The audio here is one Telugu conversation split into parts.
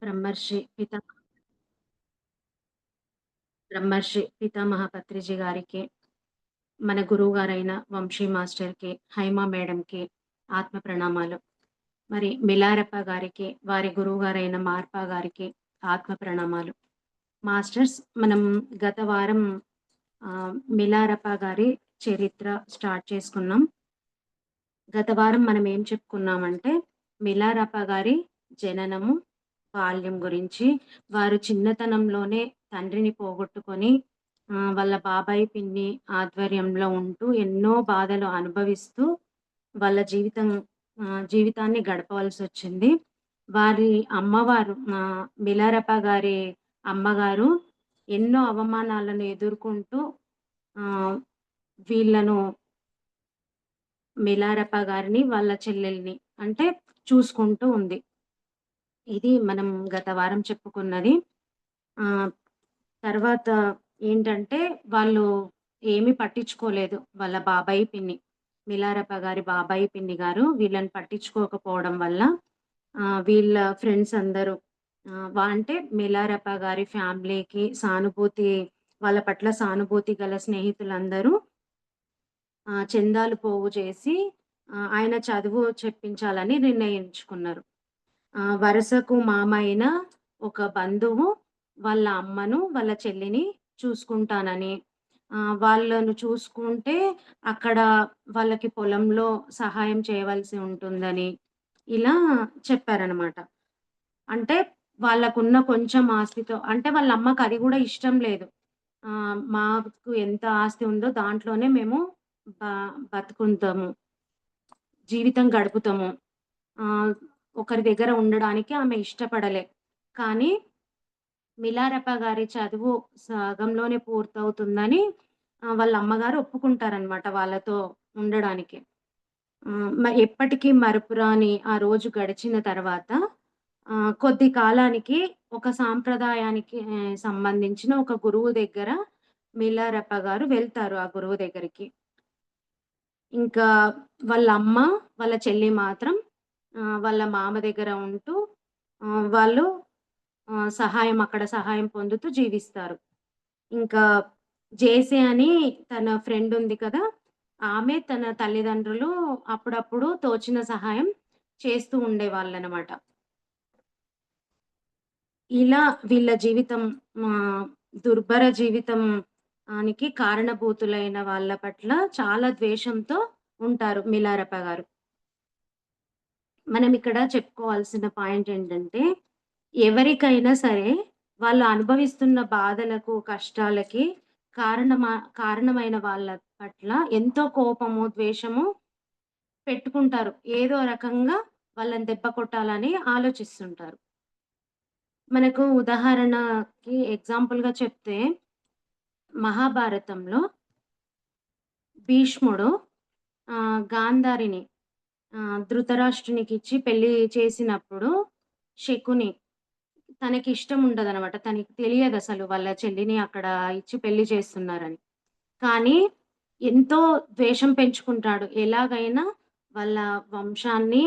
బ్రహ్మర్షి పితా బ్రహ్మర్షి పితామహ పత్రిజీ గారికి, మన గురువుగారైన వంశీ మాస్టర్‌కి, హైమ మేడంకి ఆత్మ ప్రణామాలు. మరి మిలారెప్ప గారికి, వారి గురువుగారైన మార్పా గారికి ఆత్మ ప్రణామాలు. మాస్టర్స్, మనం గత వారం మిలారెప్ప గారి చరిత్ర స్టార్ట్ చేసుకున్నాం. గత వారం మనం ఏం చెప్పుకున్నామంటే, మిలారెప్ప గారి జననము, బాల్యం గురించి, వారు చిన్నతనంలోనే తండ్రిని పోగొట్టుకొని వాళ్ళ బాబాయ్, పిన్ని ఆధ్వర్యంలో ఉంటూ ఎన్నో బాధలు అనుభవిస్తూ వాళ్ళ జీవితాన్ని గడపవలసొచ్చింది. వారి అమ్మవారు మిలారెప్ప గారి అమ్మగారు ఎన్నో అవమానాలను ఎదుర్కొంటూ ఆహ్, వీళ్ళను మిలారెప్ప గారిని, వాళ్ళ చెల్లెల్ని అంటే చూసుకుంటూ ఉంది. ఇది మనం గత వారం చెప్పుకున్నది. ఆహ్, తర్వాత ఏంటంటే, వాళ్ళు ఏమి పట్టించుకోలేదు. వాళ్ళ బాబాయి, పిన్ని. మిలారెప్ప గారి బాబాయి, పిన్ని గారు వీళ్ళని పట్టించుకోకపోవడం వల్ల వీళ్ళ ఫ్రెండ్స్ అందరూ అంటే మిలారెప్ప గారి ఫ్యామిలీకి వాళ్ళ పట్ల సానుభూతి గల స్నేహితులందరూ చందాలు పోగు చేసి ఆయన చదువు చెప్పించాలని నిర్ణయించుకున్నారు. వరుసకు మామ అయిన ఒక బంధువు వాళ్ళ అమ్మను, వాళ్ళ చెల్లిని చూసుకుంటానని, వాళ్ళను చూసుకుంటే అక్కడ వాళ్ళకి పొలంలో సహాయం చేయవలసి ఉంటుందని, ఇలా చెప్పారనమాట. అంటే వాళ్ళకున్న కొంచెం ఆస్తితో అంటే వాళ్ళ అమ్మకి అది గూడా ఇష్టం లేదు. మాకు ఎంత ఆస్తి ఉందో దాంట్లోనే మేము బ బతుకుంటాము. జీవితం గడుపుతాము. ఆహ్, ఒకరి దగ్గర ఉండడానికి ఆమె ఇష్టపడలే. కానీ మిలారెప్ప గారి చదువు సగంలోనే పూర్తవుతుందని వాళ్ళ అమ్మగారు ఒప్పుకుంటారనమాట వాళ్ళతో ఉండడానికి. ఎప్పటికీ మరపురాని ఆ రోజు గడిచిన తర్వాత కొద్ది కాలానికి ఒక సాంప్రదాయానికి సంబంధించిన ఒక గురువు దగ్గర మిలారెప్ప గారు వెళ్తారు ఆ గురువు దగ్గరికి. ఇంకా వాళ్ళ అమ్మ, వాళ్ళ చెల్లి మాత్రం వాళ్ళ మామ దగ్గర ఉంటూ వాళ్ళు అక్కడ సహాయం పొందుతూ జీవిస్తారు. ఇంకా జేసే అని తన ఫ్రెండ్ ఉంది కదా! ఆమె తన తల్లిదండ్రులు అప్పుడప్పుడు తోచిన సహాయం చేస్తూ ఉండేవాళ్ళనమాట. ఇలా వీళ్ళ జీవితం ఆహ్, దుర్భర జీవితం ఆనికి కారణభూతులైన వాళ్ళ పట్ల చాలా ద్వేషంతో ఉంటారు మిలారెప్ప గారు. మనం ఇక్కడ చెప్పుకోవాల్సిన పాయింట్ ఏంటంటే, ఎవరికైనా సరే వాళ్ళు అనుభవిస్తున్న బాధలకు, కష్టాలకి కారణమా కారణమైన వాళ్ళ పట్ల ఎంతో కోపము, ద్వేషము పెట్టుకుంటారు. ఏదో రకంగా వాళ్ళని దెబ్బ కొట్టాలని ఆలోచిస్తుంటారు. మనకు ఉదాహరణకి ఎగ్జాంపుల్‌గా చెప్తే, మహాభారతంలో భీష్ముడు గాంధారిని ధృతరాష్ట్రునికిచ్చి పెళ్లి చేసినప్పుడు శకుని తనకిష్టం ఉండదనమాట. తనకి తెలియదసలు వాళ్ళ చెల్లిని అక్కడ ఇచ్చి పెళ్లి చేస్తున్నారని. కానీ ఎంతో ద్వేషం పెంచుకుంటాడు. ఎలాగైనా వాళ్ళ వంశాన్ని,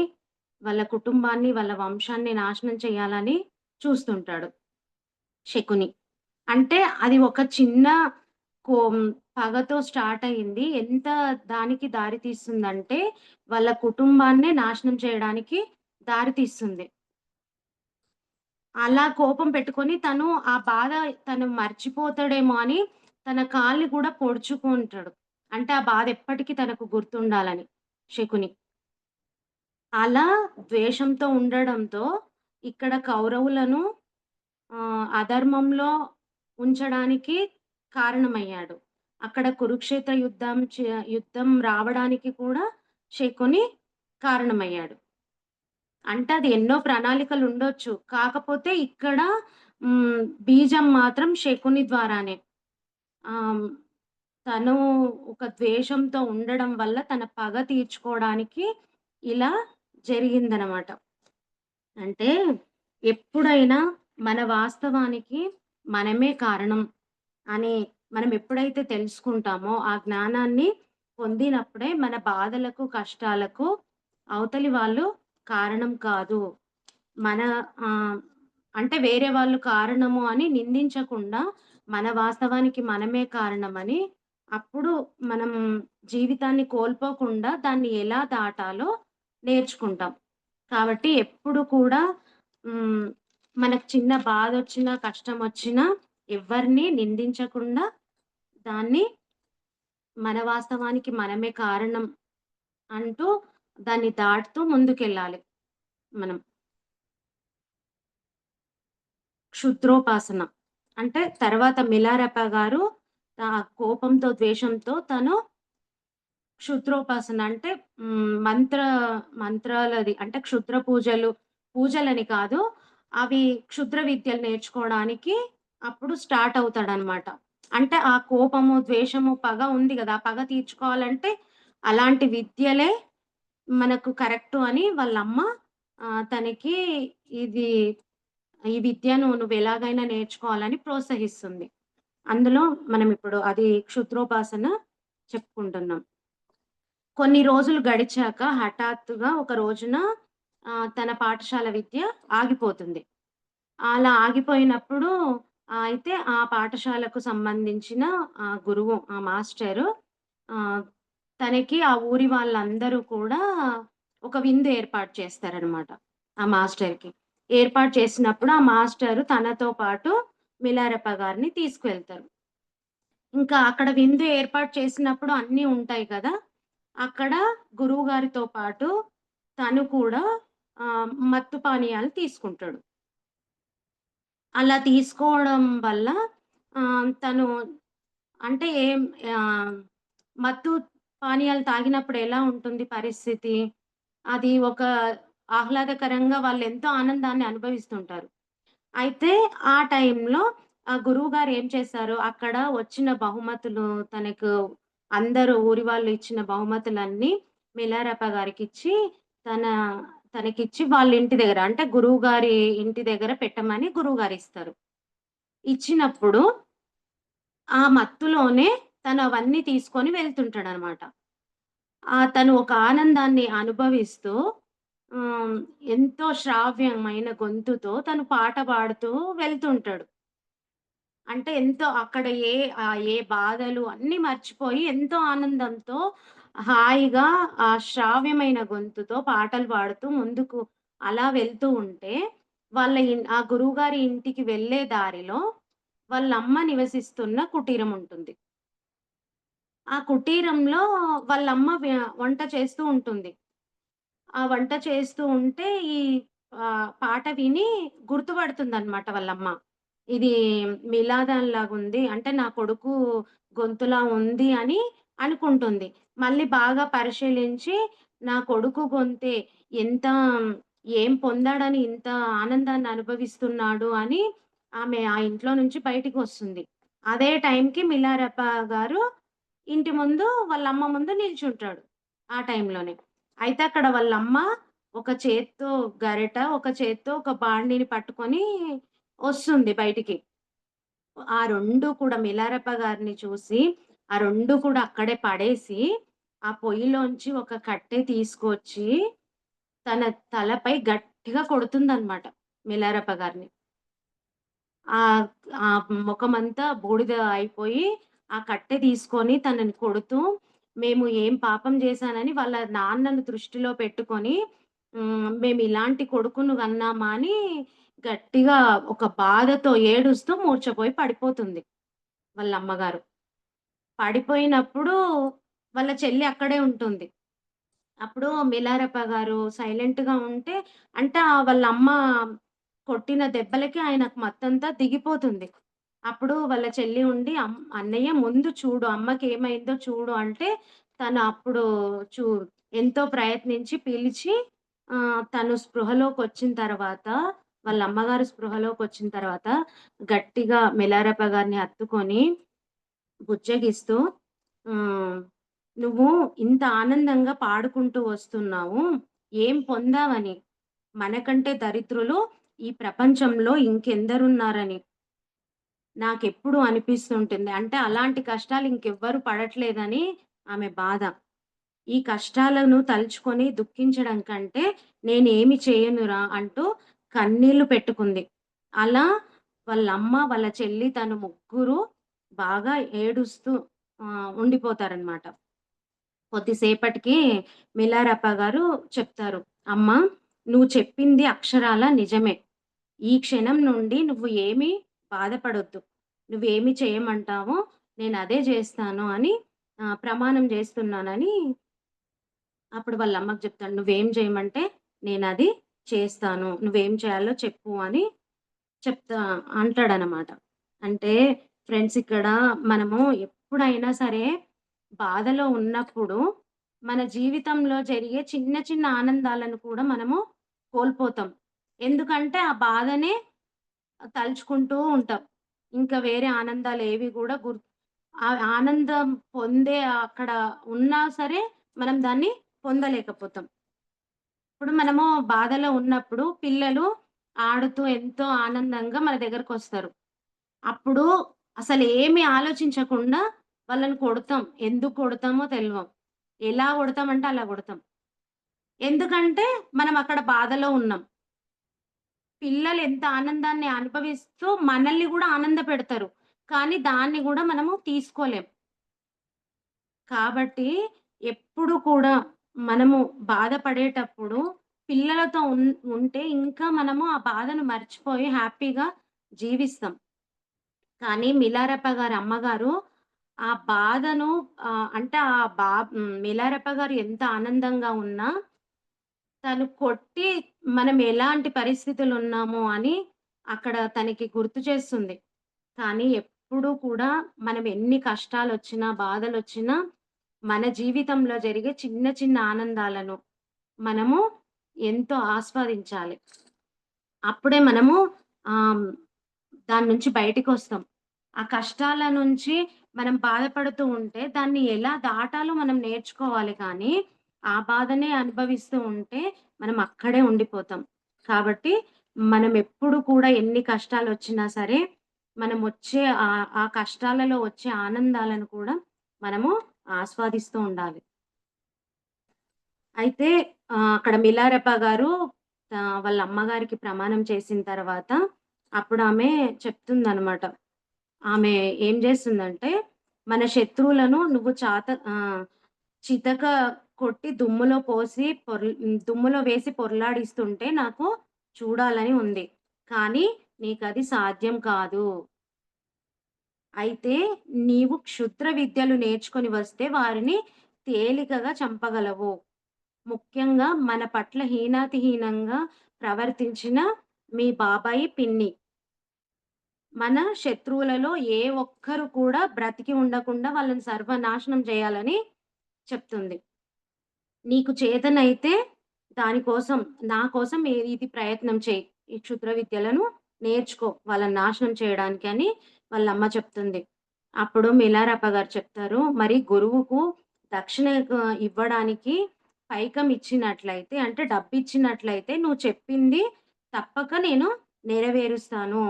వాళ్ళ కుటుంబాన్ని, వాళ్ళ వంశాన్ని నాశనం చేయాలని చూస్తుంటాడు శకుని. అంటే అది ఒక చిన్న కోం పగతో స్టార్ట్ అయింది. ఎంత దానికి దారి తీస్తుందంటే, వాళ్ళ కుటుంబాన్నే నాశనం చేయడానికి దారి తీస్తుంది. అలా కోపం పెట్టుకొని తను మర్చిపోతాడేమో అని తన కాళ్ళు గూడా పొడుచుకుంటాడు. అంటే ఆ బాధ ఎప్పటికి తనకు గుర్తుండాలని శకుని. అలా ద్వేషంతో ఉండడంతో ఇక్కడ కౌరవులను అధర్మంలో ఉంచడానికి కారణమయ్యాడు. అక్కడ కురుక్షేత్ర యుద్ధం రావడానికి కూడా శకుని కారణమయ్యాడు. అంటే అది ఎన్నో ప్రణాళికలుండొచ్చు. కాకపోతే ఇక్కడ బీజం మాత్రం శకుని ద్వారానే. ఆహ్, తను ఒక ద్వేషంతో ఉండడం వల్ల తన పగ తీర్చుకోవడానికి ఇలా జరిగిందనమాట. అంటే ఎప్పుడైనా మన వాస్తవానికి మనమే కారణం అని మనం ఎప్పుడైతే తెలుసుకుంటామో, ఆ జ్ఞానాన్ని పొందినప్పుడే మన బాధలకు, కష్టాలకు అవతలి వాళ్ళు కారణం కాదు. మన ఆహ్, అంటే వేరే వాళ్ళు కారణము అని నిందించకుండా, మన వాస్తవానికి మనమే కారణమని, అప్పుడు మనం జీవితాన్ని కోల్పోకుండా దాన్ని ఎలా దాటాలో నేర్చుకుంటాం. కాబట్టి ఎప్పుడు కూడా హ్మ్. మనకు చిన్న బాధొచ్చినా, కష్టమొచ్చినా ఎవ్వరిని నిందించకుండా దాన్ని మన వాస్తవానికి మనమే కారణం అంటూ దాన్ని దాటుతూ ముందుకెళ్ళాలి మనం. క్షుద్రోపాసన. అంటే తర్వాత మిలారెప గారు కోపంతో, ద్వేషంతో తను క్షుద్రోపాసన అంటే మంత్రాలది అంటే క్షుద్ర పూజలు, పూజలని కాదు. అవి క్షుద్ర విద్యలు నేర్చుకోవడానికి అప్పుడు స్టార్ట్ అవుతాడనమాట. అంటే ఆ కోపము, ద్వేషము, పగ ఉంది గదా! ఆ పగ తీర్చుకోవాలంటే అలాంటి విద్యలే మనకు కరెక్టు అని వాళ్ళమ్మ తనకి ఇది ఈ విద్యను నువ్వెలాగైనా నేర్చుకోవాలని ప్రోత్సహిస్తుంది. అందులో మనమిప్పుడు అది క్షుద్రోపాసన చెప్పుకుంటున్నాం. కొన్ని రోజులు గడిచాక హఠాత్తుగా ఒక రోజున తన పాఠశాల విద్య ఆగిపోతుంది. అలా ఆగిపోయినప్పుడు అయితే ఆ పాఠశాలకు సంబంధించిన గురువు, ఆ మాస్టరు ఆహ్, తనకి ఆ ఊరి వాళ్ళందరూ కూడా ఒక విందు ఏర్పాటు చేస్తారనమాట. ఆ మాస్టర్‌కి. ఏర్పాటు చేసినప్పుడు ఆ మాస్టరు తనతో పాటు మిలారెప్ప గారిని తీసుకువెళ్తారు. ఇంకా అక్కడ విందు ఏర్పాటు చేసినప్పుడు అన్నీ ఉంటాయి కదా! అక్కడ గురువుగారితో పాటు తను కూడా మత్తు పానీయాలు తీసుకుంటాడు. అలా తీసుకోవడం వల్ల తను అంటే ఆహ్, మత్తు పానీయాలు తాగినప్పుడు ఎలా ఉంటుంది పరిస్థితి? అది ఒక ఆహ్లాదకరంగా వాళ్ళెంతో ఆనందాన్ని అనుభవిస్తుంటారు. అయితే ఆ టైంలో ఆ గురువుగారు ఏం చేశారు, అక్కడ వచ్చిన బహుమతులు తనకు అందరూ ఊరి వాళ్ళు ఇచ్చిన బహుమతులన్నీ మిలారెప గారికిచ్చి, తన తనకిచ్చి వాళ్ళ ఇంటి దగ్గర అంటే గురువుగారి ఇంటి దగ్గర పెట్టమని గురువుగారిస్తారు. ఇచ్చినప్పుడు ఆ మత్తులోనే తను అవన్నీ తీసుకొని వెళ్తుంటాడనమాట. తను ఒక ఆనందాన్ని అనుభవిస్తూ హ్మ్, ఎంతో శ్రావ్యమైన గొంతుతో తను పాట పాడుతూ వెళ్తుంటాడు. అంటే ఎంతో అక్కడ ఏ బాధలు అన్నీ మర్చిపోయి ఎంతో ఆనందంతో హాయిగా ఆ శ్రావ్యమైన గొంతుతో పాటలు పాడుతూ ముందుకు అలా వెళ్తూ ఉంటే, ఆ గురువుగారి ఇంటికి వెళ్ళే దారిలో వాళ్ళమ్మ నివసిస్తున్న కుటీరం ఉంటుంది. ఆ కుటీరంలో వాళ్ళమ్మ వంట చేస్తూ ఉంటుంది. ఆ వంట చేస్తూ ఉంటే ఈ పాట విని గుర్తుపడుతుందనమాట వాళ్ళమ్మ. ఇది మిలాదన్‌లాగుంది. అంటే నా కొడుకు గొంతులా ఉంది అని అనుకుంటుంది. మళ్ళీ బాగా పరిశీలించి నా కొడుకు గొంతే ఎంత ఏం పొందాడని ఇంత ఆనందాన్ని అనుభవిస్తున్నాడు అని ఆమె ఆ ఇంట్లో నుంచి బయటికొస్తుంది. అదే టైంకి మిలారెప్ప గారు ఇంటి ముందు వాళ్ళమ్మ ముందు నిల్చుంటాడు. ఆ టైంలోనే. అయితే అక్కడ వాళ్ళమ్మ ఒక చేత్తో గరిట, ఒక చేత్తో ఒక బాండీని పట్టుకొని ఒస్తుంది బయటికి. ఆ 2 కూడా మిలారెప్ప గారిని చూసి, ఆ 2 కూడా అక్కడే పడేసి, ఆ పొయ్యిలోంచి ఒక కట్టె తీసుకొచ్చి, తన తలపై గట్టిగా కొడుతుందనమాట మిలారెప్ప గారిని. ఆహ్, ఆ మొఖమంతా బూడిద అయిపోయి, ఆ కట్టె తీసుకొని తనని కొడుతూ, మేము ఏం పాపం చేశానని వాళ్ళ నాన్నను దృష్టిలో పెట్టుకొని, మేమిలాంటి కొడుకును కన్నామా అని గట్టిగా ఒక బాధతో ఏడుస్తూ మూర్ఛపోయి పడిపోతుంది వాళ్ళ అమ్మగారు. పడిపోయినప్పుడు వాళ్ళ చెల్లి అక్కడే ఉంటుంది. అప్పుడు మిలారెప్ప గారు సైలెంట్‌గా ఉంటే అంటే వాళ్ళమ్మ కొట్టిన దెబ్బలకి ఆయనకు మత్తంతా దిగిపోతుంది. అప్పుడు వాళ్ళ చెల్లి ఉండి "అన్నయ్య ముందు చూడు అమ్మకేమైందో చూడు" అంటే తను అప్పుడు చూ ఎంతో ప్రయత్నించి పిలిచి తను స్పృహలోకొచ్చిన తర్వాత వాళ్ళ అమ్మగారు స్పృహలోకొచ్చిన తర్వాత గట్టిగా మిలారెప్ప గారిని హత్తుకొని బుజ్జగిస్తూ హ్మ్. "నువ్వు ఇంత ఆనందంగా పాడుకుంటూ వస్తున్నావు. ఏం పొందావని? మనకంటే దరిద్రులు ఈ ప్రపంచంలో ఇంకెందరున్నారని నాకెప్పుడూ అనిపిస్తుంటుంది." అంటే అలాంటి కష్టాలు ఇంకెవ్వరు పడట్లేదని ఆమె బాధ. ఈ కష్టాలను తలుచుకొని దుఃఖించడం కంటే నేనేమి చేయనురా అంటూ కన్నీళ్లు పెట్టుకుంది. అలా వాళ్ళమ్మ, వాళ్ళ చెల్లి తను ముగ్గురు బాగా ఏడుస్తూ ఉండిపోతారనమాట. కొద్దిసేపటికి మిల్లారప్ప గారు చెప్తారు, "అమ్మా! నువ్వు చెప్పింది అక్షరాల నిజమే. ఈ క్షణం నుండి నువ్వు ఏమీ బాధపడొద్దు. నువ్వేమి చేయమంటావో నేనదే జేస్తాను" అని ప్రమాణం జేస్తున్నానని అప్పుడు వాళ్ళ అమ్మకి చెప్తాడు. "నువ్వేం జేయమంటే నేనది చేస్తాను. నువ్వేం చేయాలో చెప్పు" అని చెప్తా అంటాడనమాట. అంటే ఫ్రెండ్స్ ఇక్కడ మనము ఎప్పుడైనా సరే బాధలో ఉన్నప్పుడు మన జీవితంలో జరిగే చిన్న చిన్న ఆనందాలను కూడా మనము కోల్పోతాం. ఎందుకంటే ఆ బాధనే తలుచుకుంటూ ఉంటాం. ఇంకా వేరే ఆనందాలేవి గూడా ఆ ఆనందం పొందే అక్కడ ఉన్నా సరే మనం దాన్ని పొందలేకపోతాం. ఇప్పుడు మనము బాధలో ఉన్నప్పుడు పిల్లలు ఆడుతూ ఎంతో ఆనందంగా మన దగ్గరకొస్తారు. అప్పుడు అసలేమి ఆలోచించకుండా వాళ్ళని కొడతాం. ఎందుకు కొడతామో తెలవం. ఎలా కొడతామంటే అలా కొడతాం. ఎందుకంటే మనం అక్కడ బాధలో ఉన్నాం. పిల్లలు ఎంత ఆనందాన్ని అనుభవిస్తూ మనల్ని గూడా ఆనందపెడతారు. కానీ దాన్ని గూడా మనము తీసుకోలేం. కాబట్టి ఎప్పుడు కూడా మనము బాధపడేటప్పుడు పిల్లలతో ఉంటే ఇంకా మనము ఆ బాధను మర్చిపోయి హ్యాపీగా జీవిస్తాం. కానీ మిలారెప్ప గారి అమ్మగారు ఆ బాధను అంటే మిలారెప్ప గారు ఎంత ఆనందంగా ఉన్నా తను కొట్టి మనం ఎలాంటి పరిస్థితులున్నామో అని అక్కడ తనకి గుర్తు చేస్తుంది. కానీ ఎప్పుడూ కూడా మనం ఎన్ని కష్టాలొచ్చినా, బాధలొచ్చినా మన జీవితంలో జరిగే చిన్న చిన్న ఆనందాలను మనము ఎంతో ఆస్వాదించాలి. అప్పుడే మనము ఆహ్, దాని నుంచి బయటికొస్తాం. ఆ కష్టాల నుంచి మనం బాధపడుతూ ఉంటే దాన్ని ఎలా దాటాలో మనం నేర్చుకోవాలి కానీ, ఆ బాధనే అనుభవిస్తూ ఉంటే మనం అక్కడే ఉండిపోతాం. కాబట్టి మనం ఎప్పుడు కూడా ఎన్ని కష్టాలొచ్చినా సరే, మనం వచ్చే ఆ కష్టాలలో వచ్చే ఆనందాలను కూడా మనము ఆస్వాదిస్తూ ఉండాలి. అయితే అక్కడ మిలారెప్ప గారు వాళ్ళ అమ్మగారికి ప్రమాణం చేసిన తర్వాత అప్పుడామె చెప్తుందనమాట. ఆమె ఏం జేస్తుందంటే, మన శత్రువులను నువ్వు చితక కొట్టి దుమ్ములో వేసి పొర్లాడిస్తుంటే నాకు చూడాలని ఉంది. కానీ నీకది సాధ్యం కాదు. అయితే నీవు క్షుద్ర విద్యలు నేర్చుకొని వస్తే వారిని తేలికగా చంపగలవు. ముఖ్యంగా మన పట్ల హీనాతిహీనంగా ప్రవర్తించిన మీ బాబాయి, పిన్ని. మన శత్రువులలో ఏ ఒక్కరు కూడా బ్రతికి ఉండకుండా వాళ్ళని సర్వనాశనం చేయాలని చెప్తుంది. నీకు చేతనైతే దానికోసం నా కోసం ఇది ప్రయత్నం చెయి. ఈ క్షుద్ర విద్యలను నేర్చుకో. వాళ్ళని నాశనం చేయడానికి అని వాళ్ళమ్మ చెప్తుంది. అప్పుడు మిలారప్ప గారు చెప్తారు, "మరి గురువుకు దక్షిణ ఇవ్వడానికి పైకం ఇచ్చినట్లయితే అంటే డబ్బిచ్చినట్లయితే నువ్వు చెప్పింది తప్పక నేను నెరవేరుస్తాను.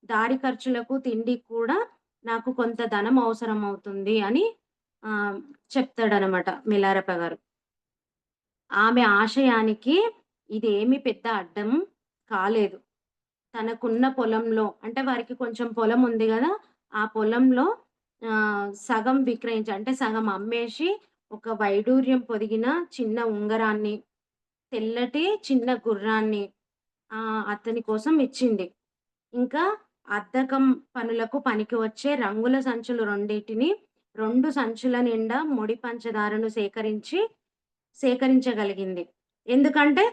దారి ఖర్చులకు, తిండికి కూడా నాకు కొంత ధనం అవసరమవుతుంది" అని ఆహ్, చెప్తాడనమాట మిలారప్ప గారు. ఆమె ఆశయానికి ఇదేమి పెద్ద అడ్డం కాలేదు. తనకున్న పొలంలో అంటే వారికి కొంచెం పొలం ఉంది గదా! ఆ పొలంలో సగం విక్రయించి అంటే సగం అమ్మేసి ఒక వైడూర్యం పొదిగిన చిన్న ఉంగరాన్ని, తెల్లటి చిన్న గుర్రాన్ని అతని కోసం ఇచ్చింది. ఇంకా అద్దకం పనులకు పనికి వచ్చే రంగుల సంచులు రెండిటిని 2 సంచుల నిండా ముడి పంచదారను సేకరించగలిగింది. ఎందుకంటే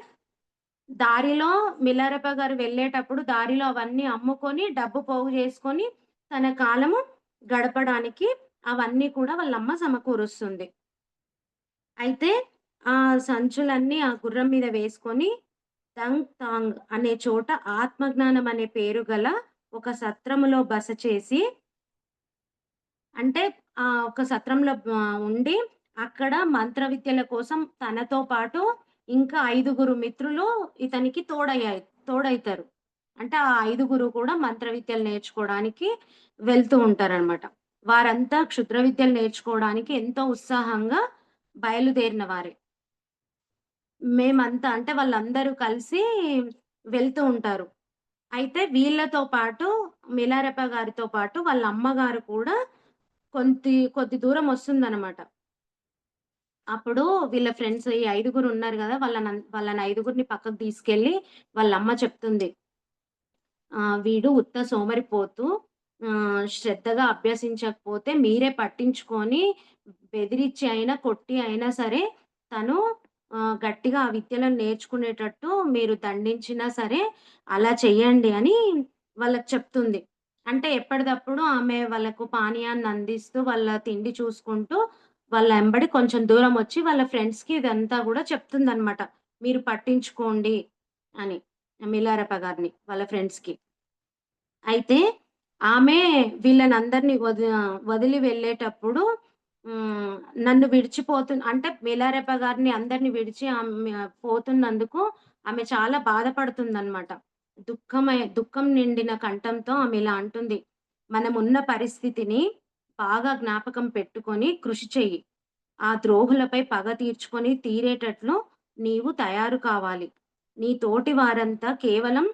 దారిలో మిలారెప్ప గారు వెళ్ళేటప్పుడు దారిలో అవన్నీ అమ్ముకొని, డబ్బు పోగు చేసుకొని, తన కాలము గడపడానికి అవన్నీ కూడా వాళ్ళమ్మ సమకూరుస్తుంది. అయితే ఆ సంచులన్నీ ఆ గుర్రం మీద వేసుకొని తంగ్ తాంగ్ అనే చోట ఆత్మజ్ఞానం అనే పేరు గల ఒక సత్రములో బస చేసి అంటే ఒక సత్రంలో ఉండి అక్కడ మంత్ర విద్యల కోసం తనతో పాటు ఇంకా 5గురు మిత్రులు ఇతనికి తోడైతారు. అంటే ఆ 5గురు కూడా మంత్ర విద్యలు నేర్చుకోవడానికి వెళ్తూ ఉంటారనమాట. వారంతా క్షుద్ర విద్యలు నేర్చుకోవడానికి ఎంతో ఉత్సాహంగా బయలుదేరిన వారే. మేమంతా అంటే వాళ్ళందరూ కలిసి వెళ్తూ ఉంటారు. అయితే వీళ్ళతో పాటు మిలారెప్ప గారితో పాటు వాళ్ళ అమ్మగారు కూడా కొద్ది దూరం వస్తుందనమాట. అప్పుడు వీళ్ళ ఫ్రెండ్స్ ఈ ఐదుగురు ఉన్నారు గదా! వాళ్ళని ఐదుగురిని పక్కకు తీసుకెళ్ళి వాళ్ళమ్మ చెప్తుంది. వీడు ఉత్త సోమరిపోతు. శ్రద్ధగా అభ్యసించకపోతే మీరే పట్టించుకొని బెదిరించి అయినా, కొట్టి అయినా సరే తను గట్టిగా ఆ విద్యలను నేర్చుకునేటట్టు మీరు దండించినా సరే అలా చెయ్యండి అని వాళ్ళకి చెప్తుంది. అంటే ఎప్పటిదప్పుడు ఆమె వాళ్ళకు పానీయాన్ని అందిస్తూ, వాళ్ళ తిండి చూసుకుంటూ, వాళ్ళ ఎంబడి కొంచెం దూరమొచ్చి వాళ్ళ ఫ్రెండ్స్‌కి ఇదంతా గూడా చెప్తుందనమాట. మీరు పట్టించుకోండి అని. మిలారెప గారిని వాళ్ళ ఫ్రెండ్స్‌కి. అయితే ఆమె వీళ్ళనందరిని వదిలి వెళ్ళేటప్పుడు హ్మ్. నన్ను అంటే మిలారెప గారిని అందరిని విడిచి ఆమె పోతున్నందుకు ఆమె చాలా బాధపడుతుందనమాట. దుఃఖం నిండిన కంఠంతో ఆమె ఇలా అంటుంది. "మనమున్న పరిస్థితిని బాగా జ్ఞాపకం పెట్టుకొని కృషి చెయ్యి. ఆ ద్రోహులపై పగ తీరేటట్లు నీవు తయారు కావాలి. నీ తోటి వారంతా కేవలం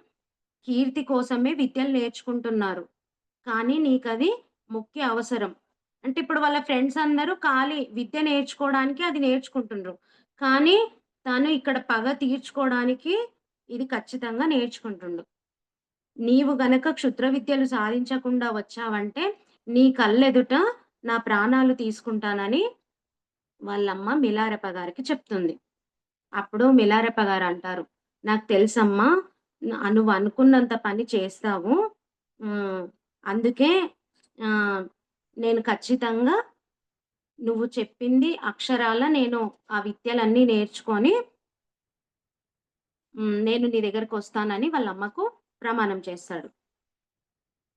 కీర్తి కోసమే విద్యలు నేర్చుకుంటున్నారు. కానీ నీకది ముఖ్య అవసరం." అంటే ఇప్పుడు వాళ్ళ ఫ్రెండ్స్ అందరూ విద్య నేర్చుకోవడానికి అది నేర్చుకుంటుండ్రు. కానీ తను ఇక్కడ పగ తీర్చుకోవడానికి ఇది ఖచ్చితంగా నేర్చుకుంటుండు. నీవు గనక క్షుద్ర విద్యలు సాధించకుండా వచ్చావంటే నీ కళ్ళెదుట నా ప్రాణాలు తీసుకుంటానని వాళ్ళమ్మ మిలారెప గారికి చెప్తుంది. అప్పుడు మిలారెప్ప గారంటారు, "నాకు తెలుసమ్మా నువ్వు అనుకున్నంత పని చేస్తావు. హ్మ్. అందుకే ఆహ్, నేను ఖచ్చితంగా నువ్వు చెప్పింది అక్షరాల నేను ఆ విద్యలన్నీ నేర్చుకొని నేను నీ దగ్గరకొస్తానని" వాళ్ళమ్మకు ప్రమాణం చేస్తాడు.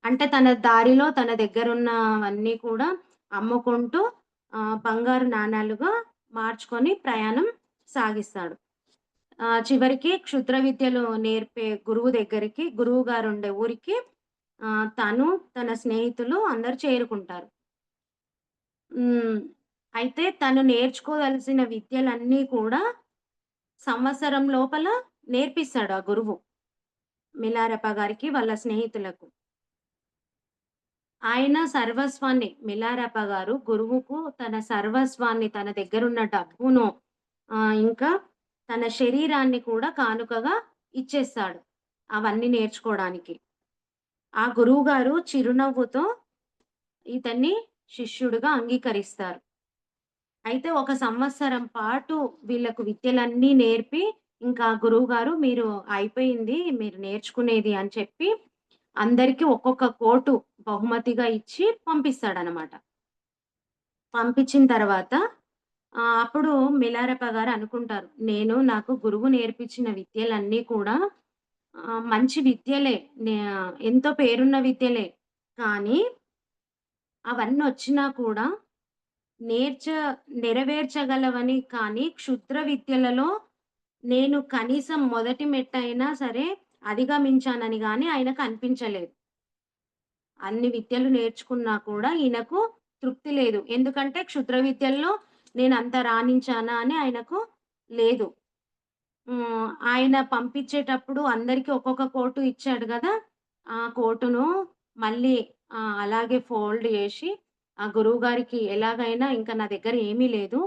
అంటే తన దారిలో తన దగ్గరున్నవన్నీ కూడా అమ్ముకుంటూ బంగారు నాణాలుగా మార్చుకొని ప్రయాణం సాగిస్తాడు. చివరికి క్షుద్ర విద్యలు నేర్పే గురువు గారుండే ఊరికి తను, తన స్నేహితులు అందరూ చేరుకుంటారు. హ్మ్. అయితే తను నేర్చుకోదలసిన విద్యలన్నీ కూడా సంవత్సరం లోపల నేర్పిస్తాడు ఆ గురువు. మిలారెప గారికి, వాళ్ళ స్నేహితులకు. ఆయన సర్వస్వాన్ని మిలారెప గారు గురువుకు తన సర్వస్వాన్ని, తన దగ్గరున్న డబ్బును ఇంకా తన శరీరాన్ని కూడా కానుకగా ఇచ్చేస్తాడు. అవన్నీ నేర్చుకోడానికి. ఆ గురువుగారు చిరునవ్వుతో ఇతన్ని శిష్యుడిగా అంగీకరిస్తారు. అయితే ఒక సంవత్సరం పాటు వీళ్ళకు విద్యలన్నీ నేర్పి, ఇంకా గురువుగారు మీరు అయిపోయింది. మీరు నేర్చుకునేది అని చెప్పి అందరికి ఒక్కొక్క కోటు బహుమతిగా ఇచ్చి పంపిస్తాడనమాట. పంపించిన తర్వాత అప్పుడు మిలారెప గారు అనుకుంటారు. నాకు గురువు నేర్పించిన విద్యలన్నీ కూడా మంచి విద్యలే. ఎంతో పేరున్న విద్యలే. కానీ అవన్నొచ్చినా కూడా నేర్చ నెరవేర్చగలవని కానీ క్షుద్ర విద్యలలో నేను కనీసం మొదటి మెట్టయినా సరే అధిగమించానని గాని ఆయనకు అనిపించలేదు. అన్ని విద్యలు నేర్చుకున్నా కూడా ఈయనకు తృప్తి లేదు. ఎందుకంటే క్షుద్ర విద్యల్లో నేనంత రాణించానా అని ఆయనకు లేదు. ఆయన పంపించేటప్పుడు అందరికి ఒక్కొక్క కోటు ఇచ్చాడు గదా! ఆ కోటును మళ్ళీ అలాగే ఫోల్డ్ జేసి ఆ గురువుగారికి ఎలాగైనా ఇంక నా దగ్గర ఏమీ లేదు.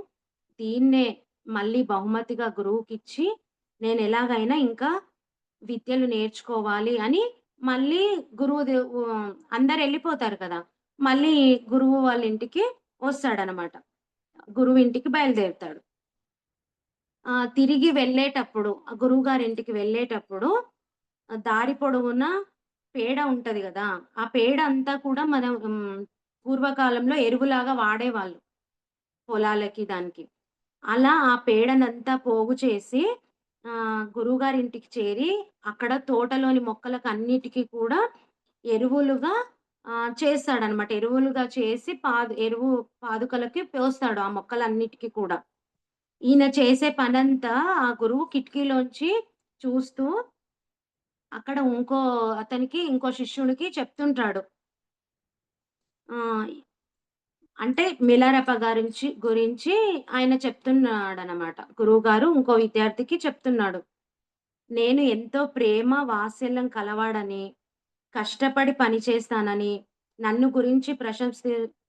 దీన్నే మళ్ళీ బహుమతిగా గురువుకిచ్చి నేనెలాగైనా ఇంకా విద్యలు నేర్చుకోవాలి అని మళ్ళీ అందరెళ్ళిపోతారు కదా! మళ్ళీ గురువు వాళ్ళ ఇంటికి వస్తాడనమాట. గురువింటికి బయలుదేరుతాడు. తిరిగి వెళ్ళేటప్పుడు గురువుగారింటికి వెళ్ళేటప్పుడు దారి పొడవునా పేడ ఉంటది గదా! ఆ పేడ అంతా కూడా మనం పూర్వకాలంలో ఎరువులాగా వాడేవాళ్ళు పొలాలకి దానికి. అలా ఆ పేడనంతా పోగు చేసి గురువుగారింటికి చేరి అక్కడ తోటలోని మొక్కలకన్నిటికి కూడా ఎరువులుగా చేస్తాడనమాట. ఎరువులుగా చేసి ఎరువు పాదుకలకి పోస్తాడు ఆ మొక్కలన్నిటికి కూడా. ఈయన చేసే పనంతా ఆ గురువు కిటికీలోంచి చూస్తూ అక్కడ ఇంకో శిష్యుడికి చెప్తుంటాడు. ఆహ్, అంటే మిలారెప గురించి ఆయన చెప్తున్నాడనమాట. గురువుగారు ఇంకో విద్యార్థికి చెప్తున్నాడు. నేను ఎంతో ప్రేమ, వాత్సల్యం కలవాడని, కష్టపడి పని చేస్తానని, నన్ను గురించి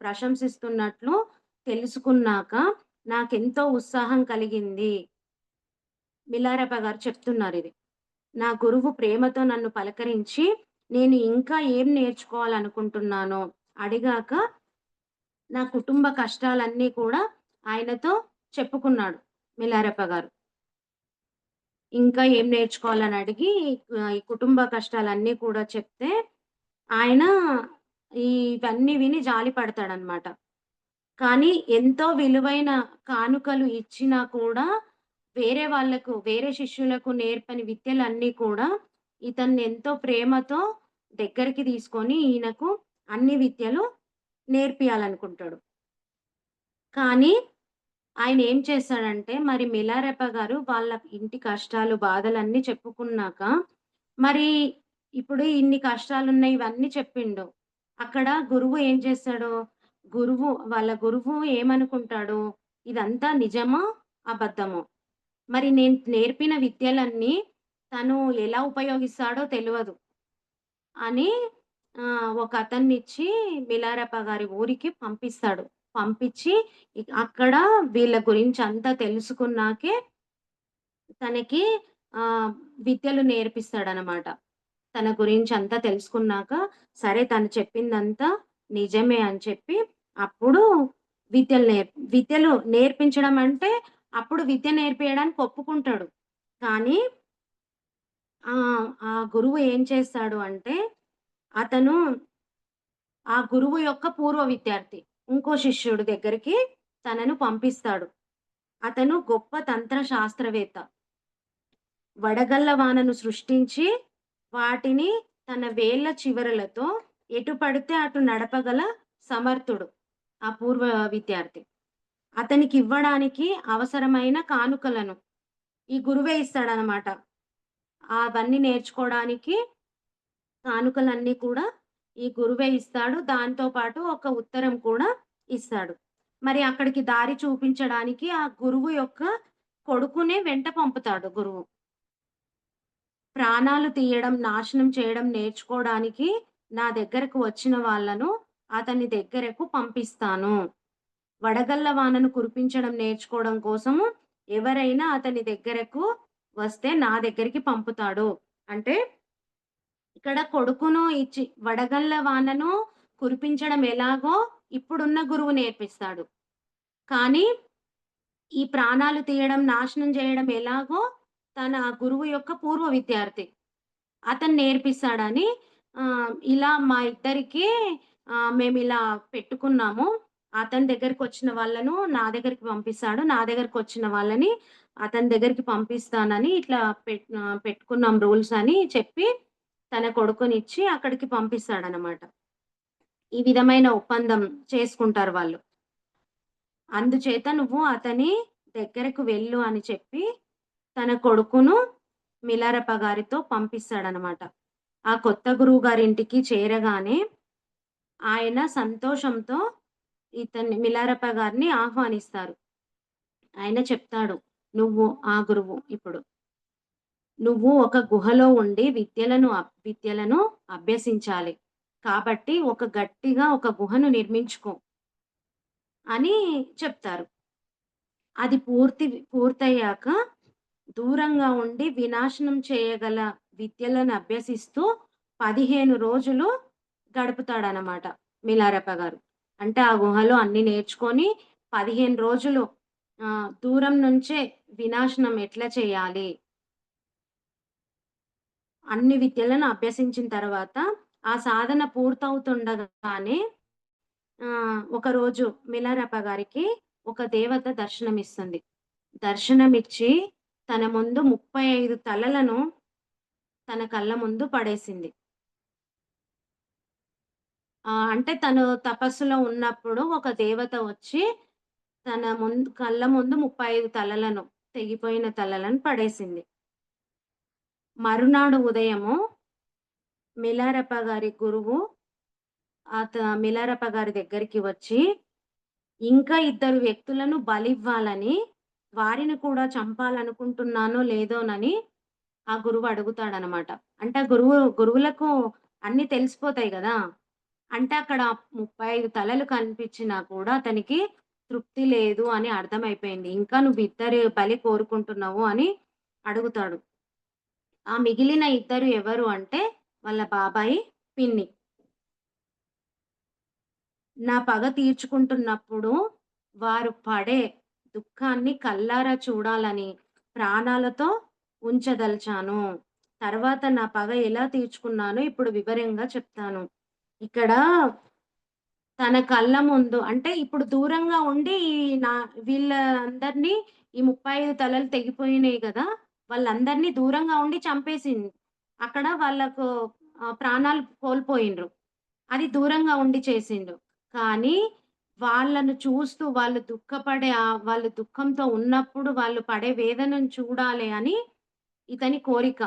ప్రశంసిస్తున్నట్లు తెలుసుకున్నాక నాకెంతో ఉత్సాహం కలిగింది. మిలారెపా గారు చెప్తున్నారిది. నా గురువు ప్రేమతో నన్ను పలకరించి, నేను ఇంకా ఏం నేర్చుకోవాలనుకుంటున్నానో అడిగాక, నా కుటుంబ కష్టాలన్నీ కూడా ఆయనతో చెప్పుకున్నాడు మిలారెపా గారు. ఇంకా ఏం నేర్చుకోవాలని అడిగి ఈ కుటుంబ కష్టాలన్నీ కూడా చెప్తే, ఆయన ఇవన్నీ విని జాలి పడతాడనమాట. కానీ ఎంతో విలువైన కానుకలు ఇచ్చినా కూడా వేరే శిష్యులకు నేర్పని విద్యలన్నీ కూడా ఇతన్ని ఎంతో ప్రేమతో దగ్గరికి తీసుకొని ఈయనకు అన్ని విద్యలు నేర్పియాలనుకుంటాడు. కానీ ఆయనేం చేశాడంటే మరి మిలారెప గారు వాళ్ళ ఇంటి కష్టాలు, బాధలన్నీ చెప్పుకున్నాక మరి ఇప్పుడు ఇన్ని కష్టాలున్నాయి ఇవన్నీ చెప్పిండు. అక్కడ గురువు ఏం చేస్తాడు? వాళ్ళ గురువు ఏమనుకుంటాడు? ఇదంతా నిజమా? అబద్ధమో? మరి నేను నేర్పిన విద్యలన్నీ తను ఎలా ఉపయోగిస్తాడో తెలవదు అని ఒకతన్నిచ్చి మిలారెప గారి ఊరికి పంపిస్తాడు. పంపించి అక్కడ వీళ్ళ గురించి అంతా తెలుసుకున్నాకే తనకి ఆహ్, విద్యలు నేర్పిస్తాడనమాట. తన గురించి అంతా తెలుసుకున్నాక, సరే తను చెప్పిందంతా నిజమే అని చెప్పి, అప్పుడు విద్యలు నేర్పించడం అంటే, అప్పుడు విద్య నేర్పియడానికి ఒప్పుకుంటాడు. కానీ ఆ గురువు ఏం చేస్తాడు అంటే, అతను ఆ గురువు యొక్క పూర్వ విద్యార్థి. ఇంకో శిష్యుడి దగ్గరికి తనను పంపిస్తాడు. అతను గొప్ప తంత్ర శాస్త్రవేత్త. వడగళ్ళ వానను సృష్టించి, వాటిని తన వేళ్ళ చివరలతో ఎటు పడితే అటు నడపగల సమర్థుడు. ఆ పూర్వ విద్యార్థి. అతనికివ్వడానికి అవసరమైన కానుకలను ఈ గురువే ఇస్తాడనమాట. అవన్నీ నేర్చుకోవడానికి కానుకలన్నీ కూడా ఈ గురువే ఇస్తాడు. దాంతో పాటు ఒక ఉత్తరం కూడా ఇస్తాడు. మరి అక్కడికి దారి చూపించడానికి ఆ గురువు యొక్క కొడుకునే వెంట పంపుతాడు గురువు. ప్రాణాలు తీయడం, నాశనం చేయడం నేర్చుకోవడానికి నా దగ్గరకు వచ్చిన వాళ్ళను అతని దగ్గరకు పంపిస్తాను. వడగళ్ళ వానను కురిపించడం నేర్చుకోవడం కోసము ఎవరైనా అతని దగ్గరకు వస్తే నా దగ్గరికి పంపుతాడు. అంటే ఇక్కడ కొడుకును ఇచ్చి వడగళ్ళ వానను కురిపించడం ఎలాగో ఇప్పుడున్న గురువు నేర్పిస్తాడు. కానీ ఈ ప్రాణాలు తీయడం, నాశనం జేయడం ఎలాగో తన గురువు యొక్క పూర్వ విద్యార్థి. అతను నేర్పిస్తాడని ఇలా మా ఇద్దరికి మేమిలా పెట్టుకున్నాము. అతని దగ్గరికొచ్చిన వాళ్ళను నా దగ్గరికి పంపిస్తాడు. నా దగ్గరికొచ్చిన వాళ్ళని అతని దగ్గరికి పంపిస్తానని ఇట్లా పెట్టుకున్నాం రూల్స్ అని చెప్పి తన కొడుకునిచ్చి అక్కడికి పంపిస్తాడనమాట. ఈ విధమైన ఒప్పందం చేసుకుంటారు వాళ్ళు. అందుచేత నువ్వు అతని దగ్గరకు వెళ్ళు అని చెప్పి తన కొడుకును మిలారెప గారితో పంపిస్తాడనమాట. ఆ కొత్త గురువు గారింటికి చేరగానే ఆయన సంతోషంతో మిలారెప గారిని ఆహ్వానిస్తారు. ఆయన చెప్తాడు, "నువ్వు" ఆ గురువు ఇప్పుడు. "నువ్వు ఒక గుహలో ఉండి విద్యలను అభ్యసించాలి. కాబట్టి గట్టిగా ఒక గుహను నిర్మించుకో" అని చెప్తారు. అది పూర్తయ్యాక దూరంగా ఉండి వినాశనం చేయగల విద్యలను అభ్యసిస్తూ 15 రోజులు గడుపుతాడనమాట మిలారెప గారు. అంటే ఆ గుహలో అన్నీ నేర్చుకొని 15 రోజులు దూరం నుంచే వినాశనం ఎట్లా చేయాలి, అన్ని విద్యలను అభ్యసించిన తర్వాత ఆ సాధన పూర్తవుతుండగానే ఒకరోజు మిలారెప గారికి ఒక దేవత దర్శనమిస్తుంది. దర్శనమిచ్చి తన ముందు 35 తలలను తన కళ్ళ ముందు పడేసింది. అంటే తను తపస్సులో ఉన్నప్పుడు ఒక దేవత వచ్చి కళ్ళ ముందు 35 తలలను, తెగిపోయిన తలలను పడేసింది. మరునాడు ఉదయము మిలారెప గారి గురువు మిలారెప గారి దగ్గరికి వచ్చి, ఇంకా ఇద్దరు వ్యక్తులను బలివ్వాలని, వారిని కూడా చంపాలనుకుంటున్నానో లేదోనని ఆ గురువు అడుగుతాడనమాట. అంటే ఆ గురువులకు అన్నీ తెలిసిపోతాయి గదా! అంటే అక్కడ 35 తలలు కనిపించినా కూడా అతనికి తృప్తి లేదు అని అర్థమైపోయింది. ఇంకా నువ్వు ఇద్దరి బలి కోరుకుంటున్నావు అని అడుగుతాడు. ఆ మిగిలిన ఇద్దరు ఎవరు అంటే వాళ్ళ బాబాయి, పిన్ని. నా పగ తీర్చుకుంటున్నప్పుడు వారు పడే దుఃఖాన్ని కళ్ళారా చూడాలని ప్రాణాలతో ఉంచదలిచాను. తర్వాత నా పగ ఎలా తీర్చుకున్నానో ఇప్పుడు వివరంగా చెప్తాను. ఇక్కడ తన కళ్ళ ముందు అంటే ఇప్పుడు దూరంగా ఉండి ఈ నా వీళ్ళందరిని ఈ 35 తలలు తెగిపోయినాయి గదా! వాళ్ళందరిని దూరంగా ఉండి చంపేసింది. అక్కడ వాళ్ళకు ప్రాణాలు కోల్పోయిండ్రు. అది దూరంగా ఉండి చేసిండు. కానీ వాళ్ళను చూస్తూ వాళ్ళు దుఃఖపడే వాళ్ళు దుఃఖంతో ఉన్నప్పుడు వాళ్ళు పడే వేదనను చూడాలి అని ఇతని కోరిక.